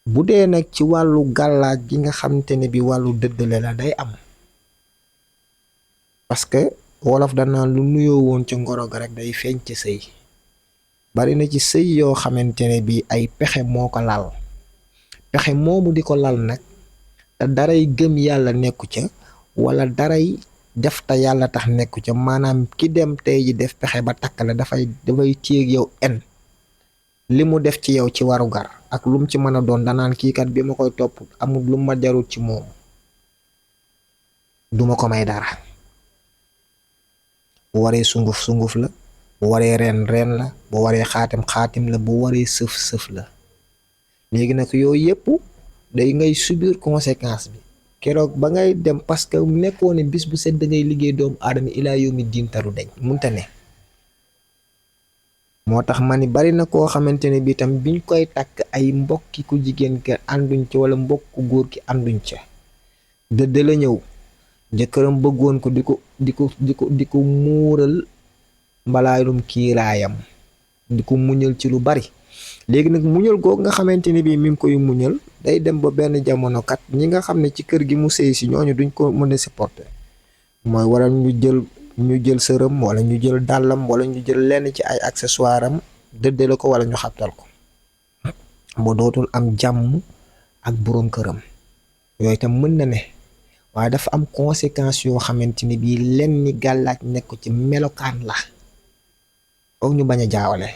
bu dee nag ci wàllu gàllaaj gi nga xamante ne bi wàllu dëddale la day am, parce que wolof danaan lu nuyoo woon ca ngoro ga rek day feeñ ci sëy. bari na ci sëy yoo xamante ne bi ay pexe moo ko lal. pexe moomu di ko lal nag te daray gëm yàlla nekku ca, wala daray def te yàlla tax nekku ca. maanaam ki dem tey ji def pexe ba takk la dafay téeg yow li mu def ci yow ci warugar ak lum ci mën a doon, danaan kii kat bi ma koy topp amul lu ma jarul ci moom, duma ko may dara. bu waree sunguf la, bu waree reen la, bu waree xaatim la, bu waree sëf la. léegi nag yooyu yëpp day ngay subir conséquence bi keroog ba ngay dem, parce que nekkoo ne bis bu set da ngay liggéey doomu aadama ilaa yow mi diin taru dañ munta ne. moo tax ma ni bari na koo xamante ne bi tam biñ koy takk ay mbokki ku jigéen ka ànduñ ca, wala mbokku góor ki ànduñ ca. dëdd la ñëw, jëkkëram bëggoon ko di ko muural mbalaayum kiiraayam, di ko muñal ci lu bari. léegi nag muñal googu nga xamante ne bii mi ngi koy muñal, day dem ba benn jamono kat ñi nga xam ne ci kër gi mu sëy si ñooñu duñ ko mën a supporter. mooy waral ñu jël sërëm, wala ñu jël dàllam, wala ñu jël lenn ci ay accessoire am dëddale ko, wala ñu xabtal ko. moo dootul am jàmm ak boroom këram. yooyu tam mën na ne, waaye dafa am conséquence yoo xamante ni bii lenn ni gàllaaj nekk ci melokaan la. foog ñu bañ a jaawale.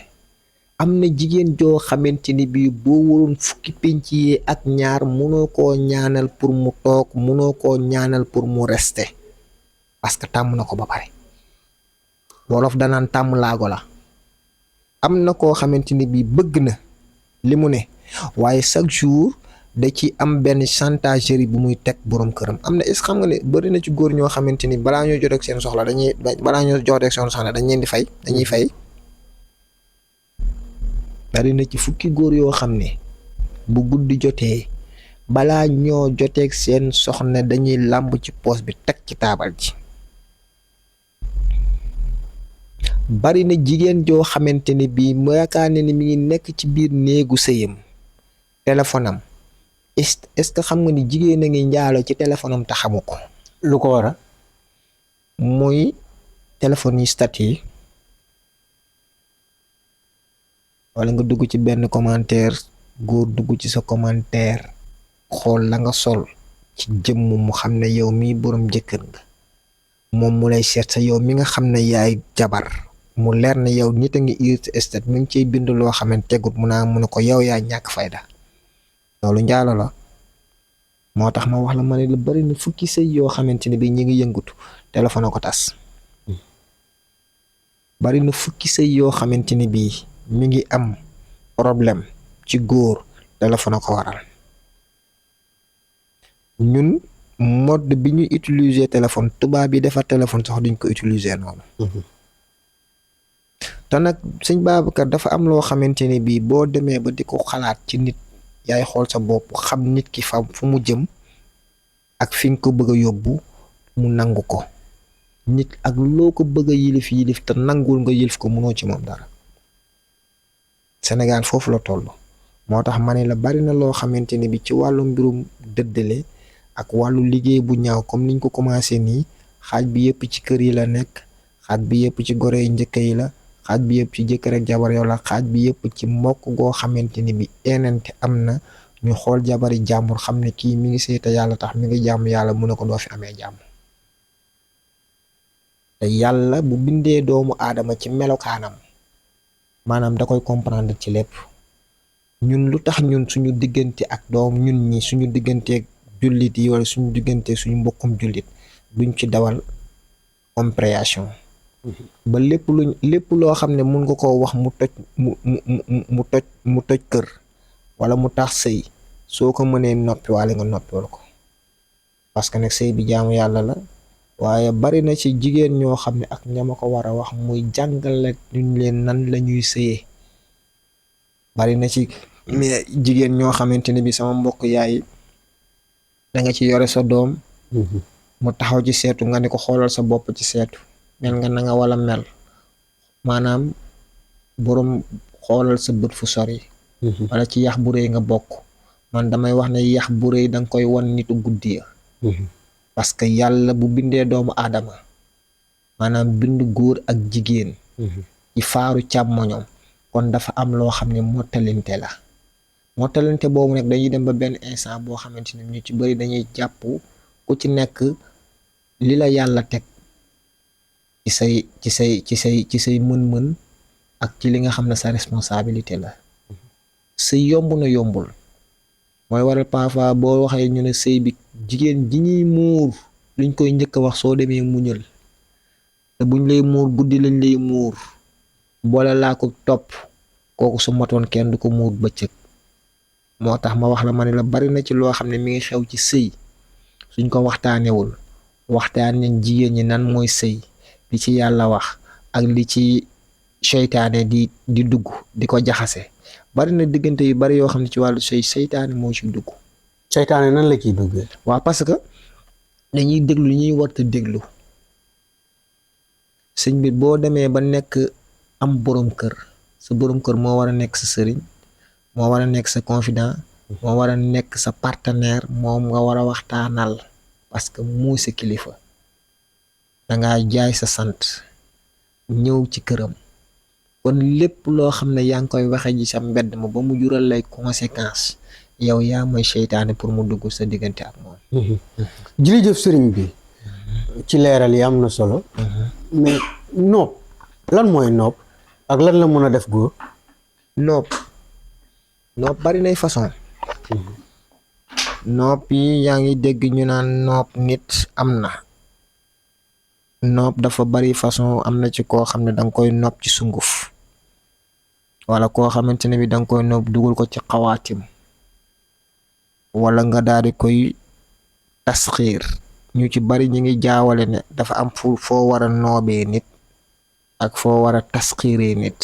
am na jigéen joo xamante ni bii boo waroon fukki penc yi ak ñaar munoo koo ñaanal pour mu toog, munoo koo ñaanal pour mu rester, parce que tàmm na ko ba pare. wolof danaan tàmm laago la. am na koo xamante ni bii bëgg na li mu ne, waaye chaque jour da ci am benn chantagerie bu muy teg borom këram. am na xam nga ne bari na ci góor ñoo xamante ni balaa ñoo jot ak seen soxla balaa ñoo jot ak seen soxla dañ leen di fay, dañuy fay. bari na ci fukki góor yoo xam ne bu guddi jotee balaa ñoo joteeg seen soxna dañuy làmb ci poos bi teg ci taabal ji. bari na jigéen joo xamante ne bii mu yaakaar ne ni mi ngi nekk ci biir néegu sëyam, téléphone am est-ce que xam nga ni jigéen a ngi njaaloo ci téléphone am te xamu ko.
lu ko waral.
muy téléphone yi statut yi wala nga dugg ci benn commentaire góor dugg ci sa commentaire xool la nga sol ci jëmm mu xam ne yow mii borom jëkkër nga moom mu lay seet sa yow mi nga xam ne yaay jabar mu leer ne yow nit a ngi stat mi ngi ciy bind loo xamante tegut mu ne ko yow yaa ñàkk fayda loolu njaalo la. moo tax ma wax la ma ne la bari na fukki sëy yoo xamante ne bi ñi ngi yëngutu téléphone a ko tas bari na fukki sëy yoo xamante ni bii mi ngi am problème ci góor téléphone a ko waral ñun mode bi ñu utiliser téléphone tubaab bi defar téléphone sax duñ ko utiliser noonu te nag sëñ Babacar dafa am loo xamante ni bii boo demee ba di ko xalaat ci nit yaay xool sa bopp xam nit ki fa fu mu jëm ak fi nga ko bëgg a yóbbu mu nangu ko nit ak loo ko bëgg a yilif te nangul nga yilif ko mënoo ci moom dara Sénégal foofu la toll moo tax ma ne la bari na loo xamante ne bi ci wàllu mbirum dëddale ak wàllu liggéey bu ñaaw comme niñ ko commencé nii xaaj bi yëpp ci kër yi la nekk xaaj bi yëpp ci gore yi njëkk yi la xaaj bi yëpp ci jëkkër ak jabar yow la xaaj bi yëpp ci mbokk goo xamante ni bi enente am na ñu xool jabari jàmbur xam ne kii mi ngi seeta yàlla tax mi ngi jàmm yàlla mu ne ko doo fi amee jàmm te yàlla bu bindee doomu aadama ci melokaanam maanaam da koy comprendre ci lépp ñun lu tax ñun suñu diggante ak doom ñun ñi suñu digganteeg jullit yi wala suñu diggante suñu mbokkum jullit duñ ci dawal compréhension ba lépp loo xam ne mun nga koo wax mu toj kër wala mu tax sëy soo ko mënee noppi waale nga noppiwal ko parce que nag sëy bi jaamu yàlla la waaye bari na ci jigéen ñoo xam ne ak ñama ko war a wax muy jàngale ñu leen nan la ñuy sëyee bari na ci mais jigéen ñoo xamante ne bi sama mbokk yaay da nga ci yore sa doom mu taxaw ci seetu nga ne ko xoolal sa bopp ci seetu mel nga na nga wala mel maanaam boroom xoolal sa bët fu sori wala ci yax bu rëy nga bokk man damay wax ne yax bu rëy danga koy wan nitu guddi ya parce que yàlla bu bindee doomu aadama maanaam bind góor ak jigéen ci faaru càmmoñom kon dafa am loo xam ne mottalinte la mottalinte boobu nag dañuy dem ba benn instant boo xamante ne ñu ci bëri dañuy jàpp ku ci nekk li la yàlla teg ci say mën-mën ak ci li nga xam ne sa responsabilité la sëy yomb na yombul mooy waral parfois boo waxee ñu ne sëy bi jigéen ji ñuy muur luñ koy njëkk a wax soo demee muñal te buñ lay muur guddi lañ lay muur boole laa ko topp kooku su matoon kenn du ko muur bëccëg moo tax ma wax la ma ne la bari na ci loo xam ne mi ngi xew ci sëy suñ ko waxtaanewul waxtaan nañ jigéen ñi nan mooy sëy li ci yàlla wax ak li ci seytaane di dugg di ko jaxase bari na diggante yu bari yoo xam ne ci wàllu sëy seytaane moo ci dugg.
seytaane nan la ciy duggee.
waaw parce que dañuy déglu li ñuy warta déglu sëñ bi boo demee ba nekk am borom kër sa borom kër moo war a nekk sa sëriñ moo war a nekk sa confident moo war a nekk sa partenaire moom nga war a waxtaanal parce que moo sa kilifa dangaa jaay sa sant ñëw ci këram kon lépp loo xam ne yaa ngi koy waxe ji sa mbedd ma ba mu jural lay conséquence yow yaa mooy seytaane pour mu dugg sa diggante ak moom.
jërëjëf sëriñ bi ci leeral yi am na solo mais nopp lan mooy nopp ak lan la mën a def góor.
nopp bari nay façon nopp yi yaa ngi dégg ñu naan nopp nit am na nopp dafa bari façon am na ci koo xam ne danga koy nopp ci sunguf wala koo xamante ne bi danga koy nopp dugal ko ci xawaatim wala nga daal di koy tasxiir ñu ci bari ñi ngi jaawale ne dafa am foo war a noobee nit ak foo war a tasxiiree nit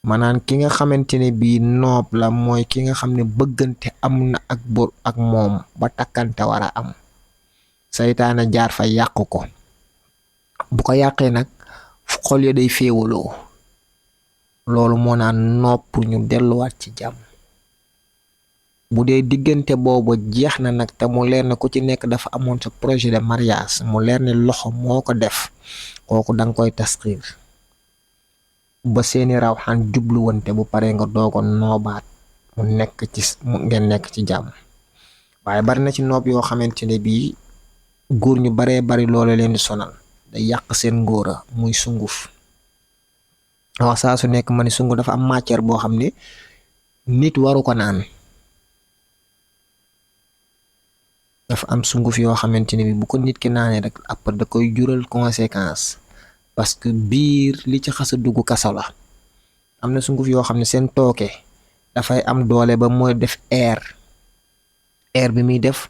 maanaam ki nga xamante ne bii noob la mooy ki nga xam ne bëggante am na ak moom ba takkante war a am saytaane jaar fa yàq ko bu ko yàqee nag xol ya day féewaloo loolu moo naan noob pour ñu delluwaat ci jàmm bu dee diggante boobu jeex na nag te mu leer ne ku ci nekk dafa amoon sa projet de mariage mu leer ne loxo moo ko def kooku danga koy tasxiir ba seeni rawxaan jubluwante bu paree nga doogo noobaat ngeen nekk ci jàmm. waaye bari na ci noob yoo xamante ne bii góor ñu baree bari loole leen di sonal day yàq seen ngóora muy sunguf. wax saa su nekk ma ni sunguf dafa am matière boo xam ne nit waru ko naan. dafa am sunguf yoo xamante ne bi bu ko nit ki naanee rek après da koy jural conséquence parce que biir li ci xasa dugg kaso la. am na sunguf yoo xam ne seen tooke dafay am doole ba mooy def air bi muy def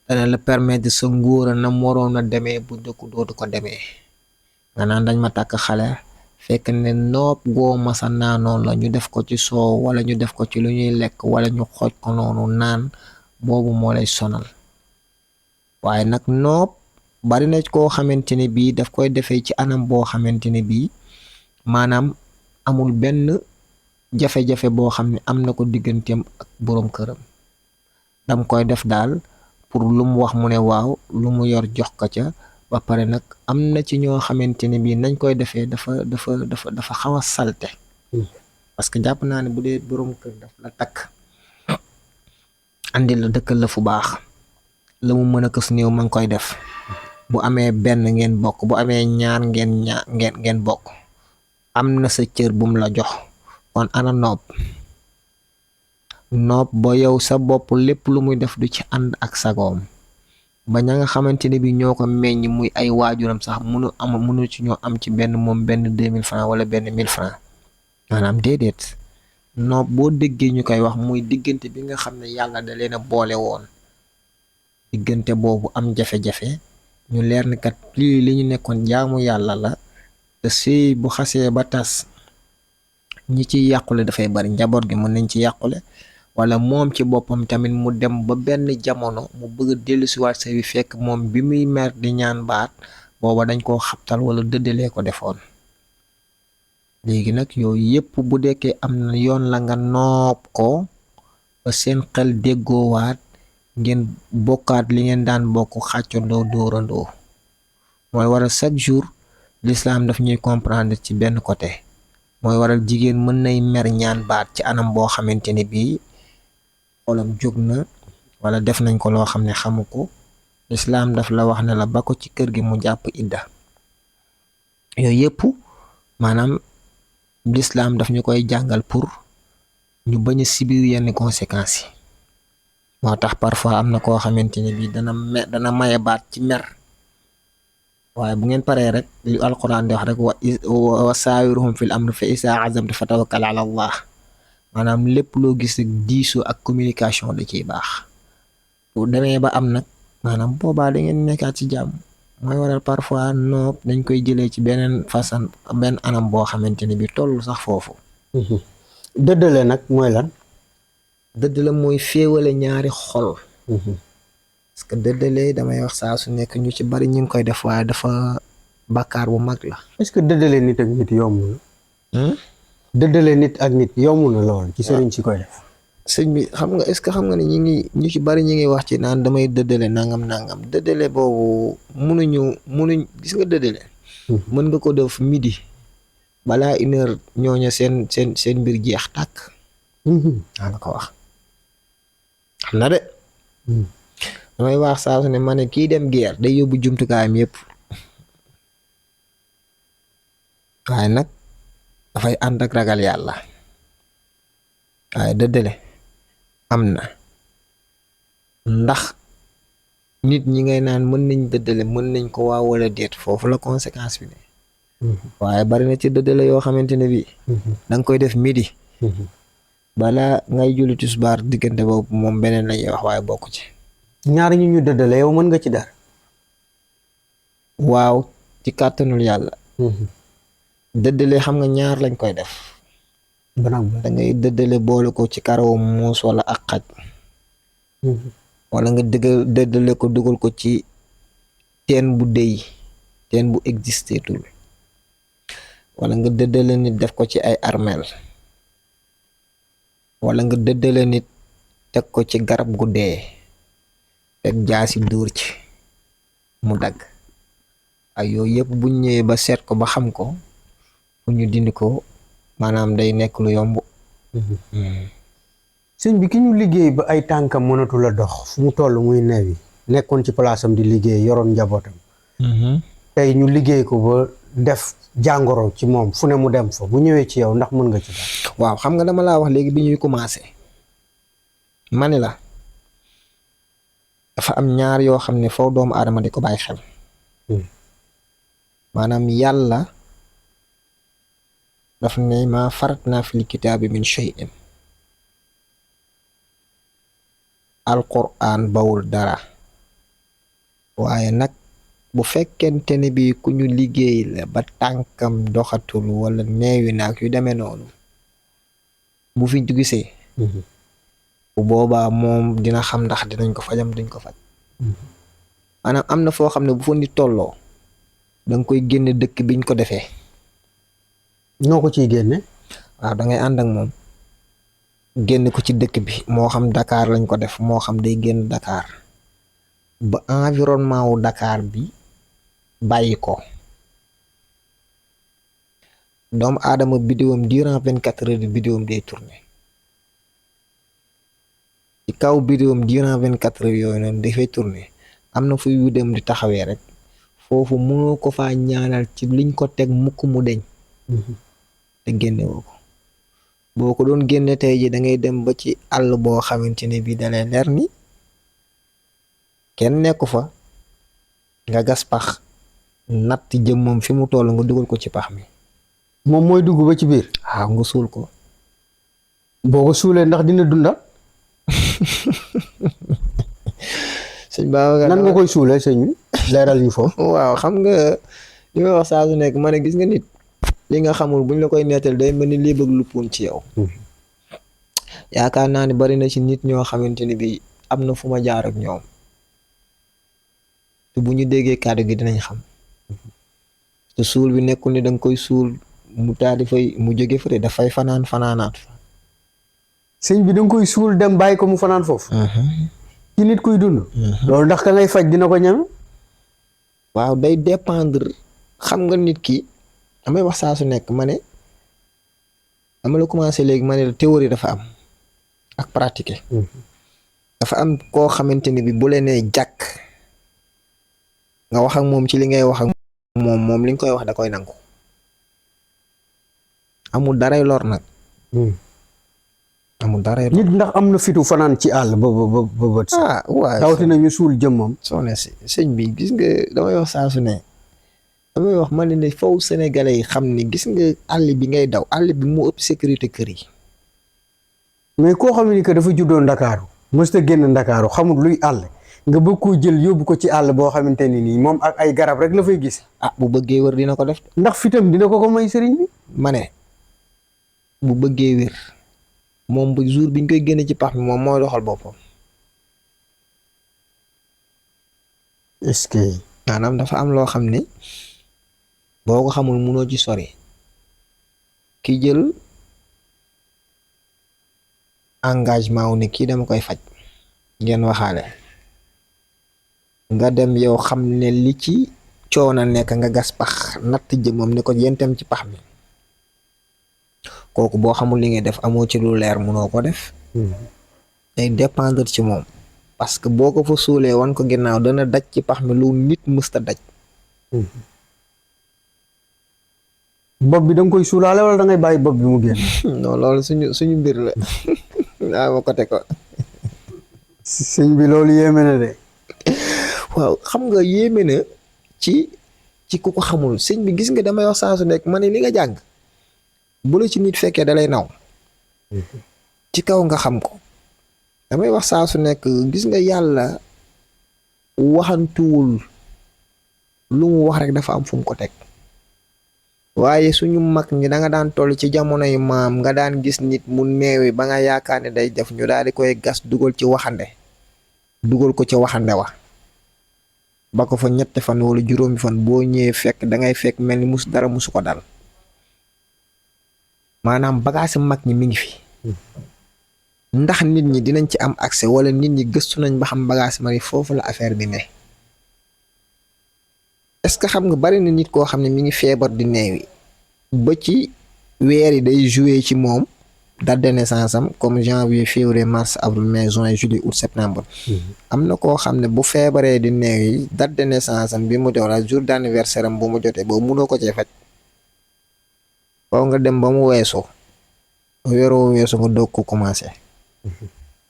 dana la permettre sa ngóora na moroon a demee bu njëkk dootu ko demee. nga naan dañ ma takk xale fekk ne noob goo masa naanoon la ñu def ko ci soow wala ñu def ko ci lu ñuy lekk wala ñu xooj ko noonu naan boobu moo lay sonal. waaye nag noob bari na koo xamante ne bii daf koy defee ci anam boo xamante ne bii maanaam amul benn jafe-jafe boo xam ne am na ko digganteem ak boroom këram. dam koy def daal pour lu mu wax mu ne waaw lu mu yor jox ko ca ba pare nag am na ci ñoo xamante ne bii nañ koy defee dafa xaw a salte. parce que jàpp naa ne bu dee boroom kër daf la takk andi la dëkkal la fu baax la mu mën a kës néew ma ngi koy def. bu amee benn ngeen bokk bu amee ñaar ngeen bokk am na sa cër bum la jox. kon ana noob ba yow sa bopp lépp lu muy def du ci ànd ak sagoom ba ña nga xamante ne bi ñoo ko meññ muy ay waajuram sax mënu ci ñoo am ci benn 2000 francs wala benn 1000 francs maanaam déedéet. noob boo déggee ñu koy wax muy diggante bi nga xam ne yàlla da leen a boole woon diggante boobu am jafe-jafe ñu leer ni kat lii li ñu nekkoon jaamu yàlla la te sëy bu xasee ba tas ñi ci yàqule dafay bari njaboot gi mën nañ ci yàqule wala moom ci boppam tamit mu dem ba benn jamono mu bëgg a dellusiwaat sëy bi fekk moom bi muy mer di ñaan baat booba dañ koo xabtal wala dëddalee ko defoon. léegi nag yooyu yépp bu dekkee am na yoon la nga noob ko ba seen xel déggoowaat ngeen bokkaat li ngeen daan bokk xàccandoo dóorandoo. mooy waral chaque jour l'islam daf ñuy comprendre ci benn côté. mooy waral jigéen mën nay mer ñaan baat ci anam boo xamante ne bii xolam jóg na wala def nañ ko loo xam ne xamu ko l'islam daf la wax ne la ba ko ci kër gi mu jàpp idda. yooyu yépp maanaam l'islam daf ñu koy jàngal pour ñu bañ a subir yenn conséquences yi. moo tax parfois am na koo xamante ne bii dana maye baat ci mer waaye bu ngeen paree rek li alquran di wax rek wa saawiruhum fil amri fa isaa azamta fa tawakkal ala allah maanaam lépp loo gis rek diisoo ak communication da ciy baax. bu demee ba am nag maanaam boobaa da ngeen nekkaat ci jàmm. mooy waral parfois noob dañ koy jëlee ci benn anam boo xamante ne bii toll sax foofu.
dëddale nag mooy lan.
dëddale mooy féewale ñaari xol. parce que dëddale damay wax saa su nekk ñu ci bari ñu ngi koy def waaye dafa bàkkaar bu mag la.
est-ce que dëddale nit ak nit yomb na. dëddale nit ak nit yomb na lool ci sëriñ si koy def.
sëñ bi xam nga est-ce que xam nga ne ñu ci bari ñu ngi wax ci naan damay dëddale nangam dëddale boobu munuñ gis nga dëddale. mën nga ko def midi balaa 1 heure ñooña seen mbir jeex tàkk. daa la ko wax xam na de. damay wax saa su ne ma ne kii dem guerre day yóbbu jumtukaayam yépp waaye nag dafay ànd ak ragal yàlla. waaye dëddale am na ndax nit ñi ngay naan mën nañ dëddale mën nañ ko waaw wala déet foofu la conséquence bi ne. waaye bari na ci dëddale yoo xamante ne bii. da nga koy def midi. balaa ngay julli tisbaar diggante boobu moom beneen lañuy wax waaye bokk ci.
ñaar ñu dëddale yow mën nga ci dara.
waaw ci kàttanul yàlla. dëddale xam nga ñaar lañ koy def. da ngay dëddale boole ko ci karawu muus wala ak xaj. wala nga dëddale ko dugal ko ci teen bu déy teen bu existé tul wala nga dëddale nit def ko ci ay armeel wala nga dëddale nit teg ko ci garab gu dee teg jaasi dóor ci mu dagg ay yooyu yëpp buñ ñëwee ba seet ko ba xam ko fu ñu dindi ko maanaam day nekk lu yomb.
sëñ bi ki ñu liggéey ba ay tànkam mënatul a dox fu mu toll muy neewi nekkoon ci palaasam di liggéey yoroon njabootam tey ñu liggéey ko ba def jàngoro ci moom fu ne mu dem fa bu ñëwee ci yow ndax mën nga ci dara.
waaw xam nga dama laa wax léegi bi ñuy commencé ma ne la dafa am ñaar yoo xam ne foo doomu aadama di ko bàyyi xel maanaam yàlla daf ne ma farat naa fil kitaabi min shay'in alquran bawul dara waaye nag bu fekkente ne bi ku ñu liggéey la ba tànkam doxatul wala neewi naak yu demee noonu bu fi gisee bu boobaa moom dina xam ndax dinañ ko fajam duñ ko faj maanaam am na foo xam ne bu fa nit tolloo danga koy génne dëkk biñ ko defee.
noo ko ciy génne.
waaw da ngay ànd ak moom génn ko ci dëkk bi moo xam Dakar lañ ko def moo xam day génn Dakar ba environnement wu Dakar bi bàyyi ko doomu aadama bidéwam durant 24 heures bi bidéwam day tourner ci kaw bidéwam durant 24 heures yooyu noonu dafay tourner am na fu yu dem di taxawee rek foofu mënoo ko faa ñaanal ci liñ ko teg mukk mu deñ te génne woo ko boo ko doon génne tey ji da ngay dem ba ci àll boo xamante ne bii dalee leer ni kenn nekku fa nga gas pax natt jëmmam fi mu toll nga dugal ko ci pax mi.
moom mooy dugg ba ci biir.
waaw nga suul ko.
boo ko suulee ndax dina dunda.
sëñ Babacar
nan nga koy suulee sëñ bi leeral ñu foofu.
waaw xam nga li may wax saa su nekk ma ne gis nga nit li nga xamul buñ la koy nettal day mel ni lii bëgg luppoon ci yow. yaakaar naa ne bari na ci nit ñoo xamante ne bi am na fu ma jaar ak ñoom te bu ñu déggee kàddu gi dinañ xam te suul bi nekkul ni danga koy suul mu taal di fay mu jóge fa dafay fanaanaat fa.
sëñ bi danga koy suul dem bàyyi ko mu fanaan foofu. ci nit kuy dund. loolu ndax ka ngay faj dina ko ñeme.
waaw day dépendre xam nga nit ki damay wax saa su nekk ma ne dama la commencé léegi ma ne la théorie dafa am ak pratiquer. dafa am koo xamante ni bi bu leen nee jàkk nga wax ak moom ci li ngay wax ak moom li nga koy wax da koy nangu amul daray lor nag. amul daray lor
nit ndax am na fitu fanaan ci àll ba bët.
waaw
rawatina ñu suul jëmmam.
soo ne si sëñ bi gis nga damay wax saa su ne damay wax ma ne faw sénégalais yi xam ni gis nga àll bi ngay daw àll bi mu ëpp sécurité kër yi.
mais koo xam ne que dafa juddoo Ndakaaru mësta génn Ndakaaru xamul luy àll nga bëgg koo jël yóbbu ko ci àll boo xamante ni nii moom ak ay garab rek la fay gis.
bu bëggee wër dina ko def.
ndax fitam dina ko may sëriñ bi.
ma ne bu bëggee wér moom bu jour biñ koy génne ci pax mi moom mooy doxal boppam.
est-ce que.
maanaam dafa am loo xam ne boo ko xamul munoo ci sori ki jël engagement wu ne kii dama koy faj ngeen waxaale nga dem yow xam ne li ci coono nekk nga gas pax natt jëmmam ne ko yentem ci pax mi kooku boo xamul li ngay def amoo ci lu leer munoo ko def. day dépendre ci moom parce que boo ko fa suulee wan ko ginnaaw dana daj ci pax mi lu nit mësta daj.
bopp bi da nga koy suulaale wala da ngay bàyyi bopp bi mu génn.
non loolu suñu mbir la waaw ma côté ko.
sëñ bi loolu yéeme na de.
waaw xam nga yéeme na ci ku ko xamul sëñ bi gis nga damay wax saa su nekk ma ne li nga jàng bu la ci nit fekkee da lay naw ci kaw nga xam ko damay wax saa su nekk gis nga yàlla waxantuwul lu mu wax rek dafa am fu mu ko teg waaye suñu mag ñi da nga daan toll ci jamonoy maam nga daan gis nit mu neewi ba nga yaakaar ne day def ñu daal di koy gas dugal ci waxande dugal ko ci waxande wa ba ko fa ñetti fan wala juróomi fan boo ñëwee fekk da ngay fekk mel ni dara musu ko dal maanaam bagage mag ñi mi ngi fi ndax nit ñi dinañ ci am accès wala nit ñi gëstu nañ ba xam bagage mag yi foofu la affaire bi ne est-ce que xam nga bari na nit koo xam ne mi ngi feebar di neewi ba ci weer yi day jouer ci moom date de naissance am comme janvier février mars avril mai juin juillet août septembre. am na koo xam ne bu feebaree di neew yi date de naissance am bi mu def wala jour d'anniversaire am bu mu jotee boobu mënoo ko cee faj foo nga dem ba mu weesu weeroo weesu nga doog ko commencé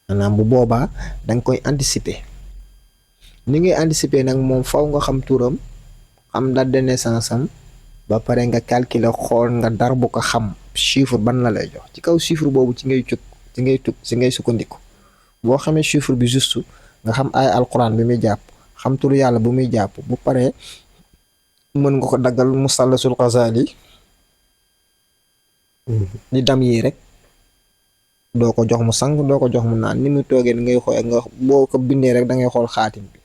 maanaam bu boobaa danga koy anticiper ni ngay anticiper nag moom faw nga xam turam xam date de naissance am ba pare nga calculer xool nga dar bu ko xam chiffre ban la lay jox ci kaw chiffre boobu ci ngay sukkandiku boo xamee chiffre bi juste nga xam ay alquran bi muy jàpp xam turu yàlla bu muy jàpp bu paree mën nga ko daggal musallasul Ghazali ni dam yi rek doo ko jox mu sang doo ko jox mu naan ni mu toogee ni ngay xool nga boo ko bindee rek da ngay xool xaatim bi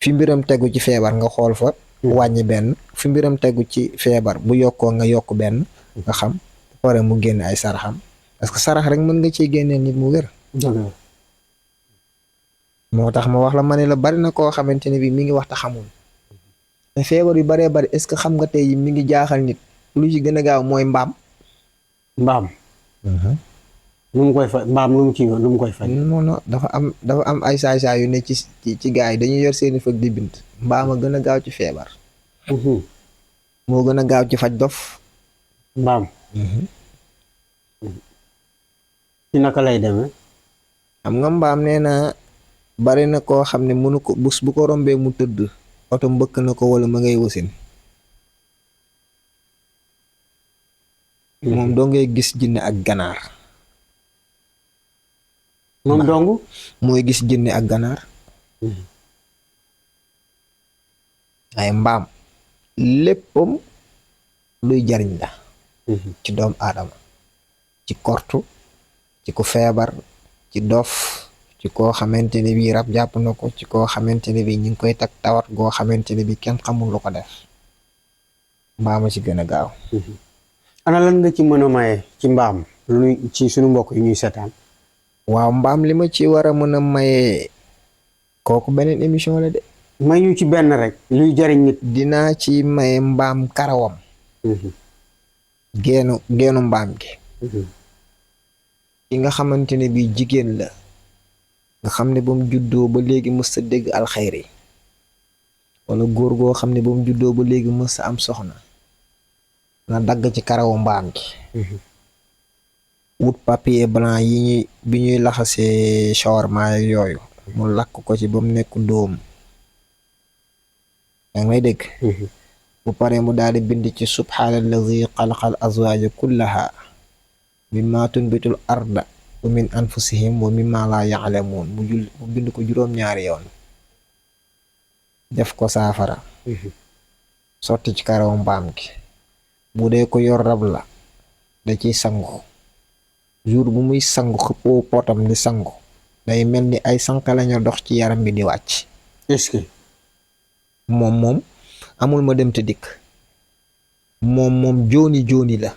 fi mbiram tegu ci feebar nga xool fa wàññi benn fi mbiram tegu ci feebar bu yokkoo nga yokk benn nga xam ba pare mu génn ay saraxam parce que sarax rek mën nga ciy génnee nit mu wér moo tax ma wax la ma ne la bari na koo xamante ne bi mi ngi wax te xamul te feebar yu baree bari est-ce que xam nga tey mi ngi jaaxal nit lu ci gën a gaaw mooy mbaam
nu mu koy faj mbaam lu mu ci lu mu koy faj
non dafa am ay saay-saay yu ne ci gars yi dañuy yor seeni fëg di bind mbaam a gën a gaaw ci feebar moo gën a gaaw ci faj dof
mbaam ci naka lay demee
xam nga mbaam nee na bari na koo xam ne mënu ko bus bu ko rombee mu tëdd oto mbëkk na ko wala ma ngay wasin moom doo ngay gis jinne ak ganaar
moom dong
mooy gis jinne ak ganaar ay mbaam léppam luy jariñ la ci doomu aadama ci kortu ci ku feebar ci dof ci koo xamante ne bii rab jàpp na ko ci koo xamante ne bii ñu ngi koy tag tawat goo xamante ne bii kenn xamul lu ko def mbaama ci gën a gaaw
ana lan nga ci mën a maye ci mbaam lu ci suñu mbokk yi ñuy seetaan
waaw mbaam li ma ci war a mën a maye kooku beneen émission la de
may ñu ci benn rek luy jariñ nit
dinaa ci maye mbaam karawam geenu mbaam gi ki nga xamante ne bii jigéen la nga xam ne ba mu juddoo ba léegi mës a dégg alxayri wala góor goo xam ne ba mu juddoo ba léegi mës a am soxna na dagg ci karawu mbaam gi wut papier blanc bi ñuy laxasee shawarma yooyu mu lakk ko ci ba mu nekk dóom yaa ngi may dégg bu paree mu daal di bind ci subhaanallazi xalaqal azwaaja kullaha mimma tunbitul arda wa min anfusihim wa mimma laa ya'lamuun mu bind ko juróom-ñaari yoon def ko saafara sotti ci karaw mbaam gi bu dee ko yor rab la da ciy sangu jour bu muy sangu xëppoo potam di sangu day mel ni ay sànq lañu dox ci yaram bi di wàcc
est-ce que
moom amul ma dem te dikk moom jooni la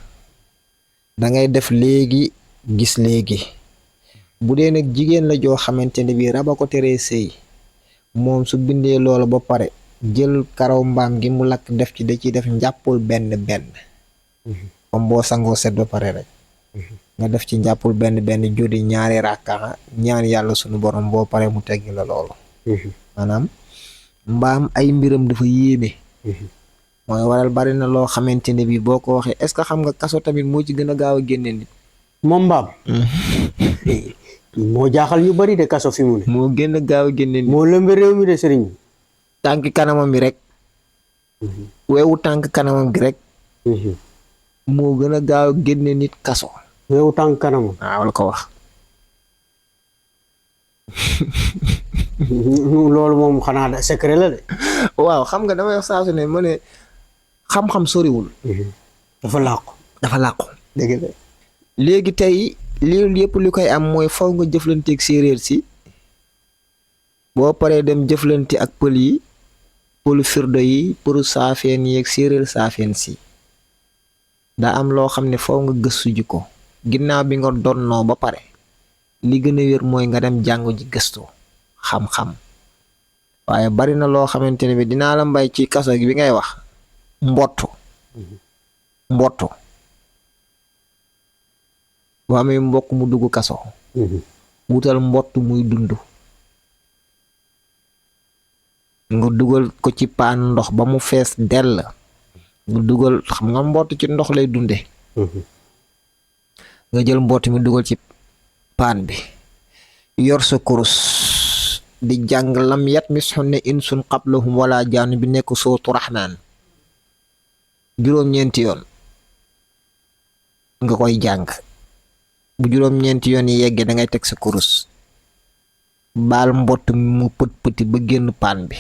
dangay def léegi gis léegi bu dee nag jigéen la joo xamante ne bii raba ko teree sëy moom su bindee loolu ba pare jël karaw mbaam gi mu lakk def ci da ciy def njàppul benn comme boo sangoo set ba pare rek nga def ci njàppul benn julli ñaari rakka ñaan yàlla sunu borom boo pare mu teggi la loolu maanaam mbaam ay mbiram dafa yéeme mooy waral bari na loo xamante ne bii boo ko waxee est-ce que xam nga kaso tamit moo ci gën a gaaw a génne nit
moom mbaam moo jaaxal ñu bari de kaso fi mu ne
moo gën a gaaw a génne nit
moo lëmbe réew mi de sëriñ
tànk kanamam bi rek weewu tànk kanamam gi rek moo gën a gaaw a génne nit kaso
weewu tànk kanamam
waaw la ko wax
loolu moom xanaa da secret la de
waaw xam nga damay wax saa su ne ma ne xam-xam soriwul
dafa làqu dëgg la
léegi tey lii yëpp li koy am mooy faw nga jëflanteeg séeréer si boo paree dem jëflante ak pël yi pël firdo yi pël saafeen yi ak séeréer saafeen si daa am loo xam ne faw nga gëstu ji ko ginnaaw bi nga donnoo ba pare li gën a wér mooy nga dem jàngu ji gëstu xam-xam waaye bari na loo xamante ne bi dinaa la mbay ci kaso gi bi ngay wax mbottu boo amee mbokk mu dugg kaso wutal mbott muy dund nga dugal ko ci paan ndox ba mu fees dell nga dugal xam nga mbott ci ndox lay dunde nga jël mbott mi dugal ci paan bi yor sa kurus di jàng lam yat mis xunne insun qablahum wala jaanu bi nekk sootu raxmaan juróom-ñeenti yoon nga koy jàng bu juróom-ñeenti yoon yi yeggee da ngay teg sa kurus baal mbott mi mu pët pëti ba génn paan bi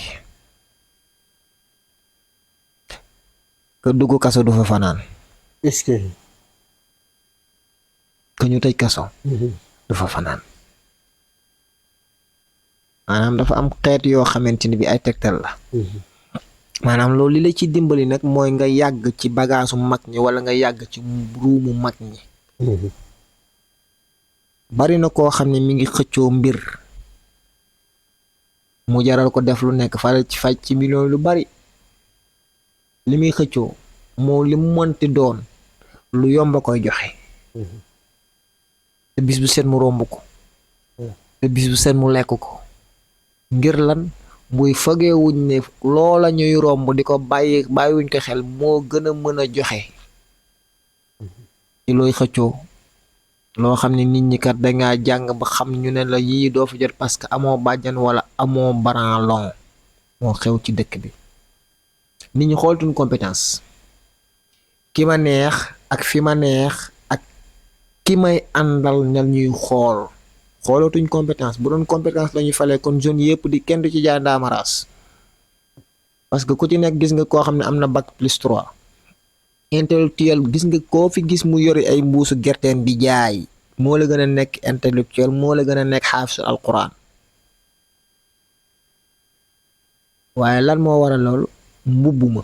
ka dugg kaso du fa fanaan
est-ce que
ka ñu tëj kaso du fa fanaan maanaam dafa am xeet yoo xamante ni bi ay tegtal la maanaam loolu li la ci dimbali nag mooy nga yàgg ci bagaasu mag ñi wala nga yàgg ci ruumu mag ñi bari na koo xam ne mi ngi xëccoo mbir mu jaral ko def lu nekk faj ci million lu bari li muy xëccoo moo li mu mënti doon lu yomba koy joxe te bis bu set mu romb ko te bis bu set mu lekk ko ngir lan muy fagewuñ ne loola ñuy romb di ko bàyyiwuñ ko xel moo gën a mën a joxe ci looy xëccoo loo xam ne nit ñi kat dangaa jàng ba xam ñu ne la yii doo fa jot parce que amoo bàjjan wala amoo branlon moo xew ci dëkk bi nit ñi xooltuñ compétence ki ma neex ak fi ma neex ak ki may àndal ñal ñuy xoolatuñ compétence bu doon compétence la ñuy falee kon zone yëpp di kenn du ci jaay ndaamaraas parce que ku ci nekk gis nga koo xam ne am na bac plus 3 intellectuel gis nga koo fi gis mu yori ay mbuusu gerteen di jaay moo la gën a nekk intellectuel moo la gën a nekk xaafis alquran waaye lan moo waral loolu mbubb ma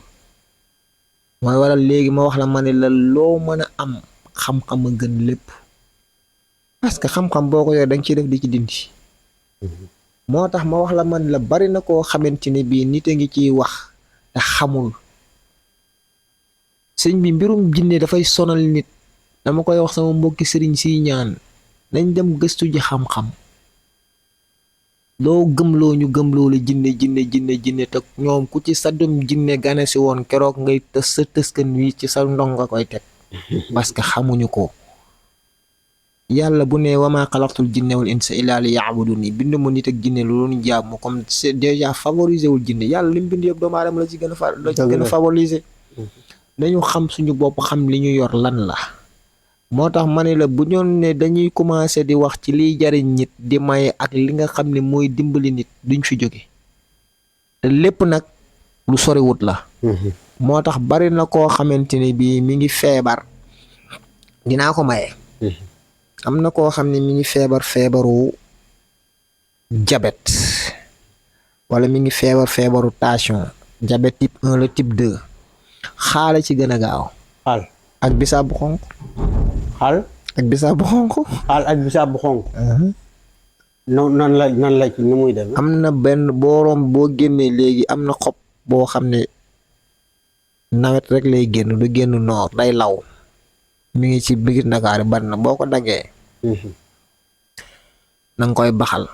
mooy waral léegi ma wax la ma ne la loo mën a am xam-xam a gën lépp parce que xam-xam boo ko yor danga ciy def di ci dindi moo tax ma wax la man la bari na koo xamante ne bii nit a ngi ciy wax te xamul sëñ bi mbirum jinne dafay sonal nit dama koy wax sama mbokki sëriñ siy ñaan nañ dem gëstu ji xam-xam loo gëmloo ñu gëmloo la jinne te ñoom ku ci saddum jinne gane si woon keroog ngay tës sa tëskan wi ci sa ndong nga koy teg parce que xamuñu ko yàlla bu ne wamaa xalaqtul jinne wal insa illa li yaabuduni bind mu nit ak jinne lu doon jaamu comme c'est déjà favoriser wul jinne yàlla li mu bind yëpp doomu aadama la ci gën a favoriser nañu xam suñu bopp xam li ñu yor lan la moo tax ma ne la bu ñoon ne dañuy commencer di wax ci liy jariñ nit di maye ak li nga xam ne mooy dimbali nit duñ fi jóge te lépp nag lu soriwut la moo tax bari na koo xamante ne bii mi ngi feebar dinaa ko maye am na koo xam ne mi ngi feebaru diabète wala mi ngi feebaru tension diabète type 1 la type 2 xaala ci gën a gaaw
xaal
ak bisaab bu xonq
xaal
ak bisaab bu xonq
xaal ak bisaab bu xonq nan la ci ni muy def
am na benn booroom boo génnee léegi am na xob boo xam ne nawet rek lay génn du génn noor day law mi ngi ci biir Ndakaar bari na boo ko daggee na nga koy baxal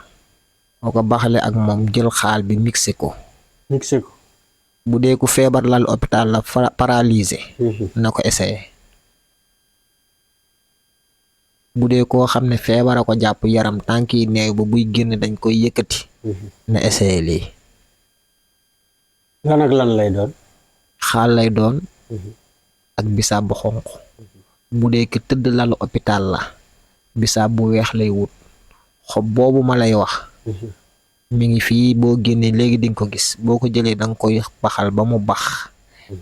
boo ko baxalee ak moom jël xaal bi mixé ko bu dee ku feebar lal hôpital la paralysé na ko essayé bu dee koo xam ne feebara ko jàpp yaram tànk yi neew ba buy génn dañ koy yëkkati na essayé lii
lan ak lan lay doon
xaal lay doon ak bisaab bu xonq bu dee ki tëdd lalu hôpital la bisaab bu weex lay wut xob boobu ma lay wax mi ngi fii boo génnee léegi dinga ko gis boo ko jëlee danga koy baxal ba mu bax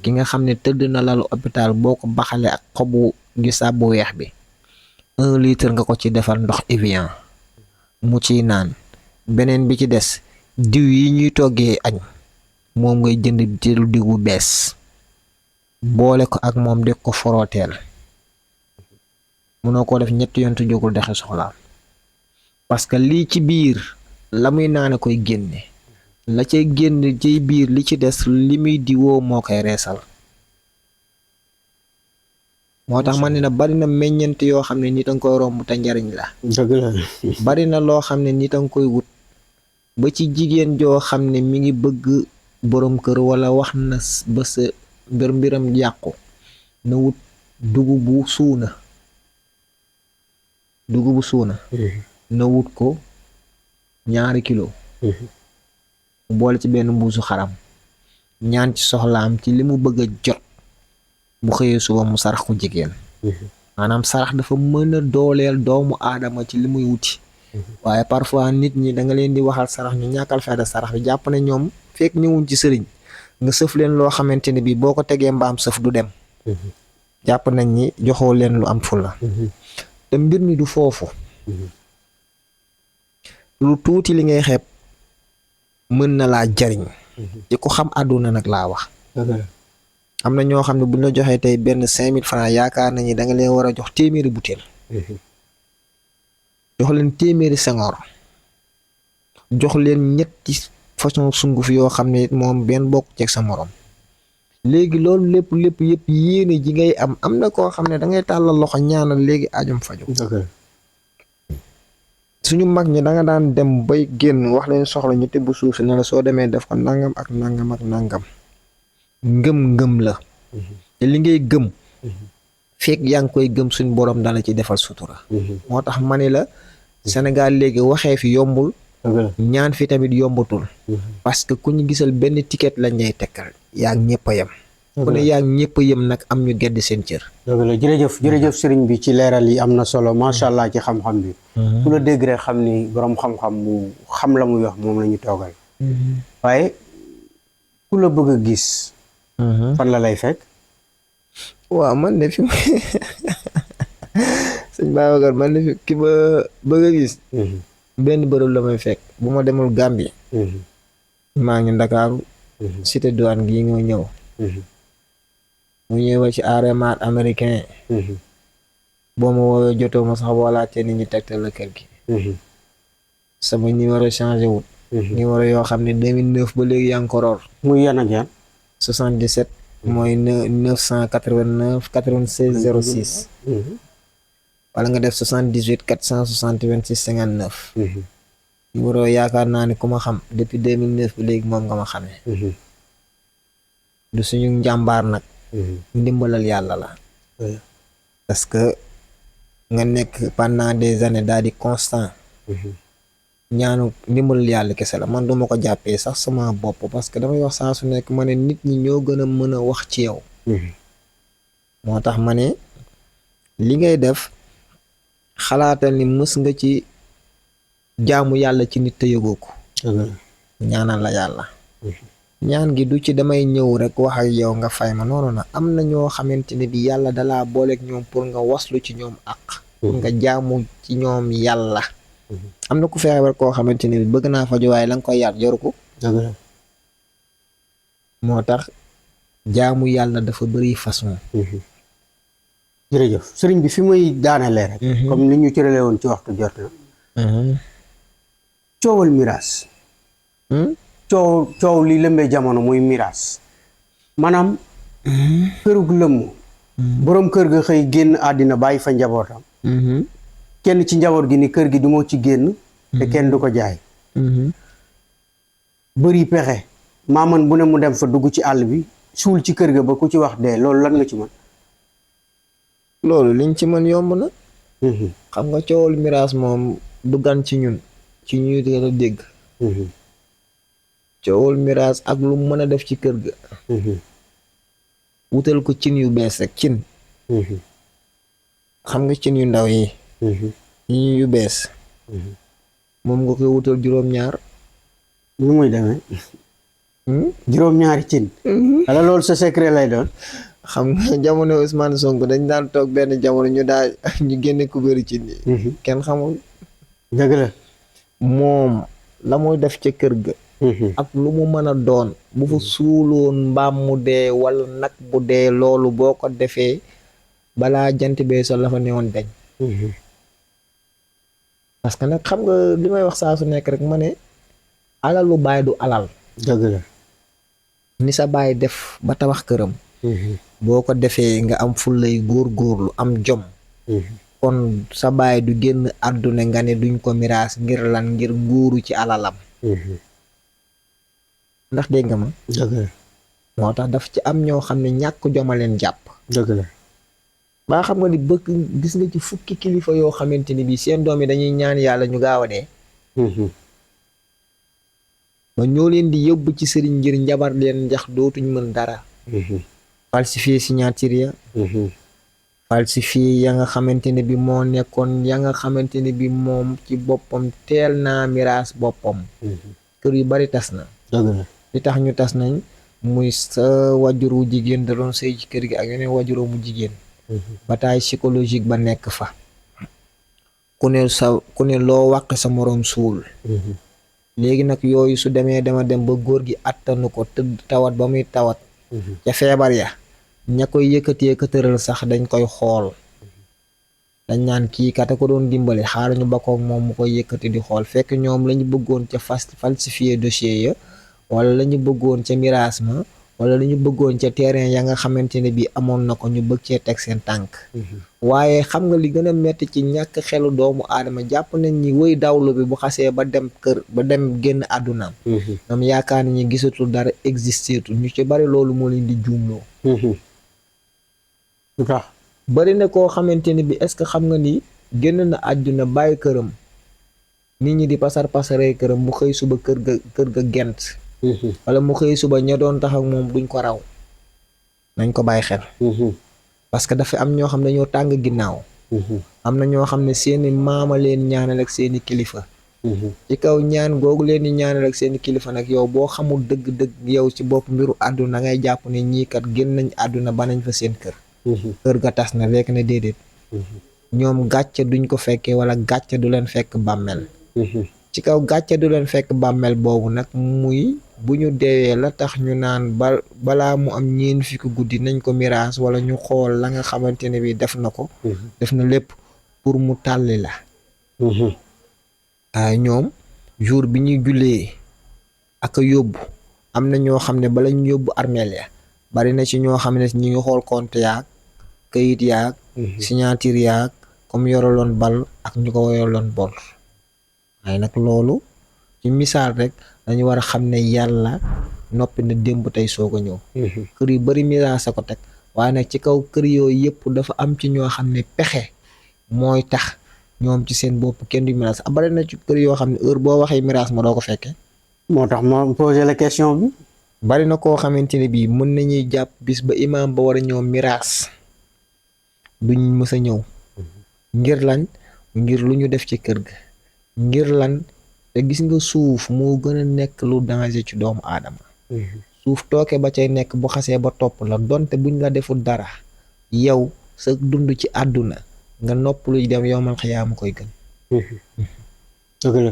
ki nga xam ne tëdd na lalu hôpital boo ko baxalee ak xobu bisaab bu weex bi 1 litre nga ko ci defal ndox Evian mu ciy naan beneen bi ci des diw yi ñuy toggee añ moom ngay jënd jël diw bu bees boole ko ak moom de ko forooteel mënoo ko def ñetti yoon te jógul dexe soxlaam parce que lii ci biir la muy naane koy génne la cay génn ci biir li ci des li muy diwoo moo koy reesal moo tax man ne na bari na meññeent yoo xam ne nit a nga koy romb te njariñ la
dëgg la.
bari na loo xam ne nit a nga koy wut ba ci jigéen joo xam ne mi ngi bëgg borom kër wala wax na ba sa mbiram yàqu na wut dugubu suuna na wut ko 2 kilo mu boole ci benn mbuusu xaram ñaan ci soxlaam ci li mu bëgg a jot bu xëyee suba mu sarax ko jigéen maanaam sarax dafa mën a dooleel doomu aadama ci li muy wuti waaye parfois nit ñi da nga leen di waxal sarax ñu ñàkkal fayda sarax bi jàpp ne ñoom fekk ñëwuñ ci sëriñ nga sëf leen loo xamante ne bii boo ko tegee mbaam sëf du dem jàpp nañ ni joxoo leen lu am fulla te mbir mi du foofu lu tuuti li ngay xeeb mën na laa jariñ ci ko xam àdduna nag laa wax am na ñoo xam ne buñ la joxee tey benn 5000 francs yaakaar nañu da nga leen war a jox téeméeri butéel jox leen téeméeri sengoor jox leen ñetti façon sunguf yoo xam ne moom benn bokk ceeg sa morom léegi loolu lépp yëpp yéene ji ngay am na koo xam ne da ngay tàllal loxo ñaanal léegi ajum faju suñu mag ñi da nga daan dem bay génn wax leen soxla ñu tibb suuf si ne la soo demee def ko nangam ak nangam ak nangam ngëm la te li ngay gëm fekk yaa ngi koy gëm suñ borom dala ci defal sutura moo tax ma ne la Sénégal léegi waxee fi yombul ñaan fi tamit yombatul parce que ku ñu gisal benn ticket lañ lay tekkal yaa ngi ñëpp a yem ku ne yaa ngi ñëpp a yem nag am ñu gedd seen cër
dëgg la jërëjëf sëriñ bi ci leeral yi am na solo macha allah ci xam-xam bi ku la dégg rek xam ni borom xam-xam mu xam la muy wax moom la ñu toogal waaye ku la bëgg a gis fan la lay fekk
waaw man de fi sëñ Babacar man de fi ki ma bëgg a gis benn bërëb la may fekk bu ma demul Gambie maa ngi Ndakaaru cité douane gii nga ñëw mu ñëwee ci arrêt américain boo ma woowee jotoo ma sax boo laajtee nit ñi tegtal la kër gi sama numéro changé wut numéro yoo xam ne 2009 ba léegi yaa ngi ko roor
muy yan ak yan
77 mooy 989 96 06 wala nga def 78 460 26 59 numéro yaakaar naa ne ku ma xam depuis 2009 ba léegi moom nga ma xamee du suñu njàmbaar nag ndimbalal yàlla la parce que nga nekk pendant des années daal di constant ñaanu ndimbalal yàlla kese la man duma ko jàppee sax sama bopp parce que damay wax saa su nekk ma ne nit ñi ñoo gën a mën a wax ci yow moo tax ma ne li ngay def xalaatal ni mës nga ci jaamu yàlla ci nit te yëgoo ko ñaanal la yàlla ñaan gi du ci damay ñëw rek wax ak yow nga fay ma noonu na am na ñoo xamante ne bi yàlla dalaa booleeg ñoom pour nga waslu ci ñoom ak pour nga jaamu ci ñoom yàlla am na ku feebar koo xamante ne bi bëgg naa faju waaye la nga koy yaat joru ko moo tax jaamu yàlla dafa bëri façon
jërëjëf sëriñ bi fi muy daanelee rek comme ni ñu cërale woon ci waxtu jot na coowal miraas coow li lëmbee jamono muy miraas maanaam kërug lëmm boroom kër ga xëy génn àddina bàyyi fa njabootam kenn ci njaboot gi ni kër gi du moo ci génn te kenn du ko jaay bëri pexe maaman bu ne mu dem fa dugg ci àll bi suul ci kër ga ba ku ci wax dee loolu lan nga ci mën
loolu liñ ci mën yomb na xam nga coowal miraas moom du gan ci ñun ci ñuy dara dégg coowal miraas ak lu mën a def ci kër ga wutal ko cin yu bees rek cin xam nga cin yu ndaw yi yi yu bees moom nga koy wutal juróom-ñaar
nu muy demee juróom-ñaari cin wala loolu sa secret lay doon
xam nga jamono Ousmane Sonko dañ daan toog benn jamono ñu daal ñu génne ku bëri cin yi kenn xamul
dëgg la
moom la muy def ca kër ga ak lu mu mën a doon bu fa suuloon mbaam mu dee wala nag bu dee loolu boo ko defee balaa jant bee so la fa newoon dañ parce que nag xam nga li may wax saa su nekk rek ma ne alal lu baay du alal
dëgg la
ni sa baay def ba tabax këram boo ko defee nga am fullay góorgóorlu am jom kon sa baay du génn àdduna nga ne duñ ko miraas ngir lan ngir nguuru ci alalam ndax dégg nga ma
dëgg la
moo tax daf ci am ñoo xam ne ñàkk joma leen jàpp
dëgg la
baa xam nga ni bëgg gis nga ci fukki kilifa yoo xamante ni bii seen doom yi dañuy ñaan yàlla ñu gaaw a dee ba ñoo leen di yóbbu ci sëriñ ngir njabar leen njax dootuñ mën dara falsifier signature ya falsifier ya nga xamante ne bi moo nekkoon ya nga xamante ne bi moom ci boppam teel naa miraas boppam kër yu bari tas na
dëgg la
li tax ñu tas nañ muy sa wajuru jigéen da doon sëy ci kër gi ak yeneen wajuroo mu jigéen bataille psychologique ba nekk fa ku ne loo wàq sa moroom suul léegi nag yooyu su demee dama dem ba góor gi attanu ko tëdd tawat ba muy tawat ca feebar ya ña koy yëkkatee këtëral sax dañ koy xool dañ naan kii kat a ko doon dimbali xaaruñu bakkoog moom mu koy yëkkati di xool fekk ñoom lañu bëggoon ca falsifier dossier ya wala lañu bëggoon ca miraas ma wala lañu bëggoon ca terrain ya nga xamante ne bi amoon na ko ñu bëgg cee teg seen tànk waaye xam nga li gën a metti ci ñàkk xelu doomu aadama jàpp nañ ni wëy dawlu bi bu xasee ba dem kër ba dem génn àddunaam ñoom yaakaar nañu gisatul dara existeetul ñu ci bari loolu moo leen di juumloo
lu tax
bari na koo xamante ne bi est-ce que xam nga ni génn na àdduna bàyyi këram nit ñi di pasar pasaree këram mu xëy suba kër ga gent wala mu xëy suba ña doon tax ak moom duñ ko raw nañ ko bàyyi xel parce que dafa am ñoo xam ne dañoo tàng ginnaaw am na ñoo xam ne seeni maama leen ñaanal ak seeni kilifa ci kaw ñaan googu leen di ñaanal ak seeni kilifa nag yow boo xamul dëgg-dëgg yow ci bopp mbiru àdduna ngay jàpp ne ñii kat génn nañ àdduna ba nañ fa seen kër kër ga tas na rekk na déedéet ñoom gàcce duñ ko fekkee wala gàcce du leen fekk bàmmeel ci kaw gàcce du leen fekk bàmmeel boobu nag muy bu ñu deewee la tax ñu naan balaa mu am ñeen fi ko guddi nañ ko miraas wala ñu xool la nga xamante ne bi def na ko def na lépp pour mu tàlli la ñoom jour bi ñuy jullee ak a yóbbu am na ñoo xam ne bala ñu yóbbu armeel ya bari na ci ñoo xam ne ñi ngi xool compte yaag kayit yaag signature yaag comme yoraloon bal ak ñu ko yoraloon bor waaye nag loolu ci misaal rek dañu war a xam ne yàlla noppi na démb tey soog a ñëw kër yu bari miraas a ko teg waaye nag ci kaw kër yooyu yëpp dafa am ci ñoo xam ne pexe mooy tax ñoom ci seen bopp kenn du miraas bari na ci kër yoo xam ne heure boo waxee miraas ma doo ko fekkee
moo tax ma posé la question bi
bari na koo xamante ne bii mën nañuy jàpp bis ba imaam ba war a ñëw miraas duñ mës a ñëw ngir lan ngir lu ñu def ci kër ga ngir lan te gis nga suuf moo gën a nekk lu danger ci doomu aadama suuf tooke ba cay nekk bu xasee ba topp la donte buñ la deful dara yow sa dund ci àdduna nga nopp luy dem yowmal xiyaama koy gën
dëgg la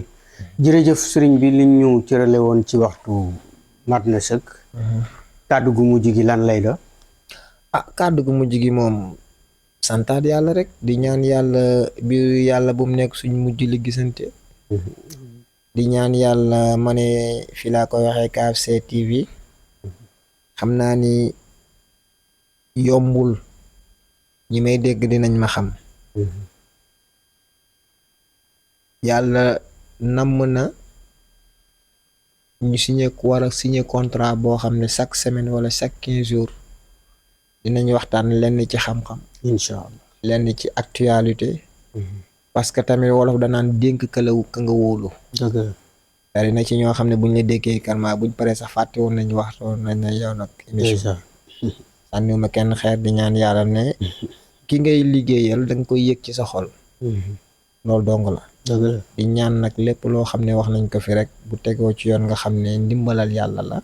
jërëjëf sëriñ bi liñ ñu cërale woon ci waxtu mat na sëkk kàddu gu mujj gi lan lay doon
kàddu gu mujj gi moom santaat yàlla rek di ñaan yàlla bi yàlla bu mu nekk suñ mujj li gisante di ñaan yàlla ma ne fi laa koy waxee KFC TV xam naa ni yombul ñi may dégg dinañ ma xam yàlla namm na ñu war a signé contrat boo xam ne chaque semaine wala chaque 15 jours dinañ waxtaan lenn ci xam-xam
incha allah
lenn ci actualité parce que tamit wolof danaan dénk ka nga wóolu
dëgg la
bari na ci ñoo xam ne buñ la déggee karma buñ paree sax fàtte woon nañ waxtoon nañ ne yow nag émission sànniwuma kenn xeer di ñaan yàlla ne ki ngay liggéeyal da nga koy yëg ci sa xol loolu dong la
dëgg la
di ñaan nag lépp loo xam ne wax nañ ko fi rek bu tegoo ci yoon nga xam ne ndimbalal yàlla la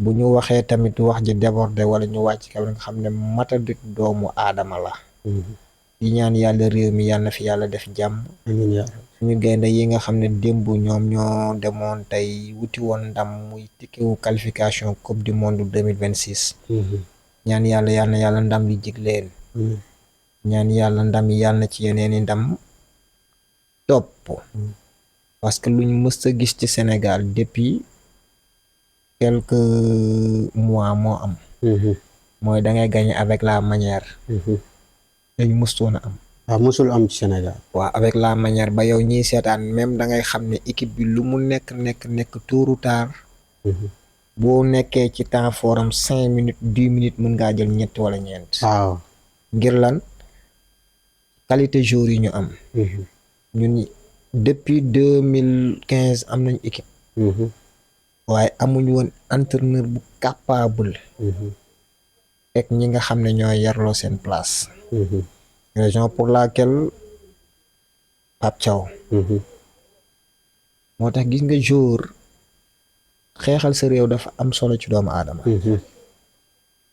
bu ñu waxee tamit wax ji débordé wala ñu wàcc kaw nga xam ne matadik doomu aadama la di ñaan yàlla réew mi yàlla na fi yàlla def jàmm suñu gaynde yi nga xam ne démb ñoom ñoo demoon tey wuti woon ndam muy tikkiwu qualification coupe du monde 2026 ñaan yàlla yàlla ndam li jig leen ñaan yàlla ndam yi yàlla na ci yeneeni ndam topp parce que luñ mës a gis ci Sénégal depuis quelques mois moo am mooy da ngay gagné avec la manière. dañu mëstoon a am.
waaw musul am ci Sénégal.
waaw avec la manière ba yow ñiy seetaan même da ngay xam ne équipe bi lu mu nekk tôt ou tard. boo nekkee ci temps forum 5 minutes 10 minutes mën ngaa jël ñett wala ñeent.
waaw.
ngir lan qualité joueur yi ñu am. ñun depuis 2015 am nañu équipe. waaye amuñu woon entraîneur bu capable. ak ñi nga xam ne ñooy yarloo seen place. raison pour laquelle Pape Thiaw. moo tax gis nga joueur xeexal sa réew dafa am solo ci doomu aadama.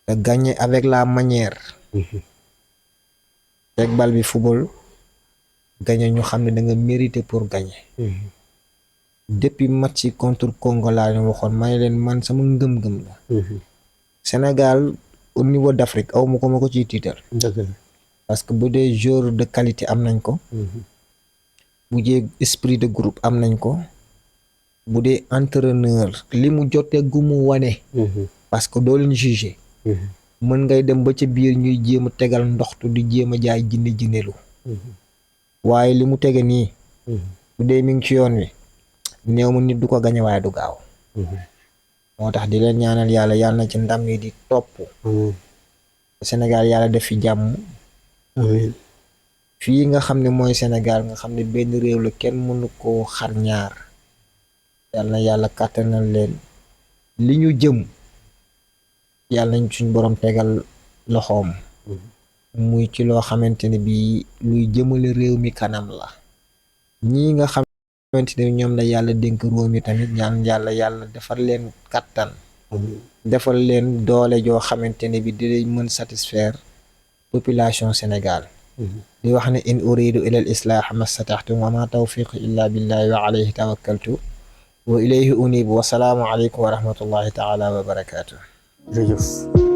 te gagner avec la manière. teg bal bi football gagner ñu xam ne da nga mérité pour gagner. depuis match yi contre Congo laa leen waxoon may leen man sama ngëm-ngëm la. Sénégal au niveau d'Afrique aw ma ko ciy tiital. parce que bu dee joueur de qualité am nañ ko. bu dee esprit de groupe am nañ ko. bu dee entraîneur li mu jotee gu mu wane. parce que doo leen juger. mën ngay dem ba ca biir ñuy jéem a tegal ndoxtu di jéem a jaay jinnelu waaye li mu tege nii. bu dee mi ngi ci yoon wi. néew ma nit du ko gañe waaye du gaaw. moo tax di leen ñaanal yàlla na ci ndam yi di topp. Sénégal yàlla def fi jàmm. fii nga xam ne mooy Sénégal nga xam ne benn réew la kenn mënu koo xar ñaar. yàlla na yàlla kàttanal leen. li ñu jëm. yàlla nañ suñ borom tegal loxoom. muy ci loo xamante ne bii luy jëmale réew mi kanam la. ñii nga xamante ne ñoom la yàlla dénk réew mi tamit ñaan yàlla defar leen kattan. defal leen doole joo xamante ne bi dinañ mën satisfaire population Sénégal. di wax ne in uridu ila al islah mastataxtu wa ma tawfiqi illa billahi wa alayhi tawakkaltu wa ilayhi unib wa salaamu alaykum wa rahmatullahi taala wa barakatuh.
jërëjëf.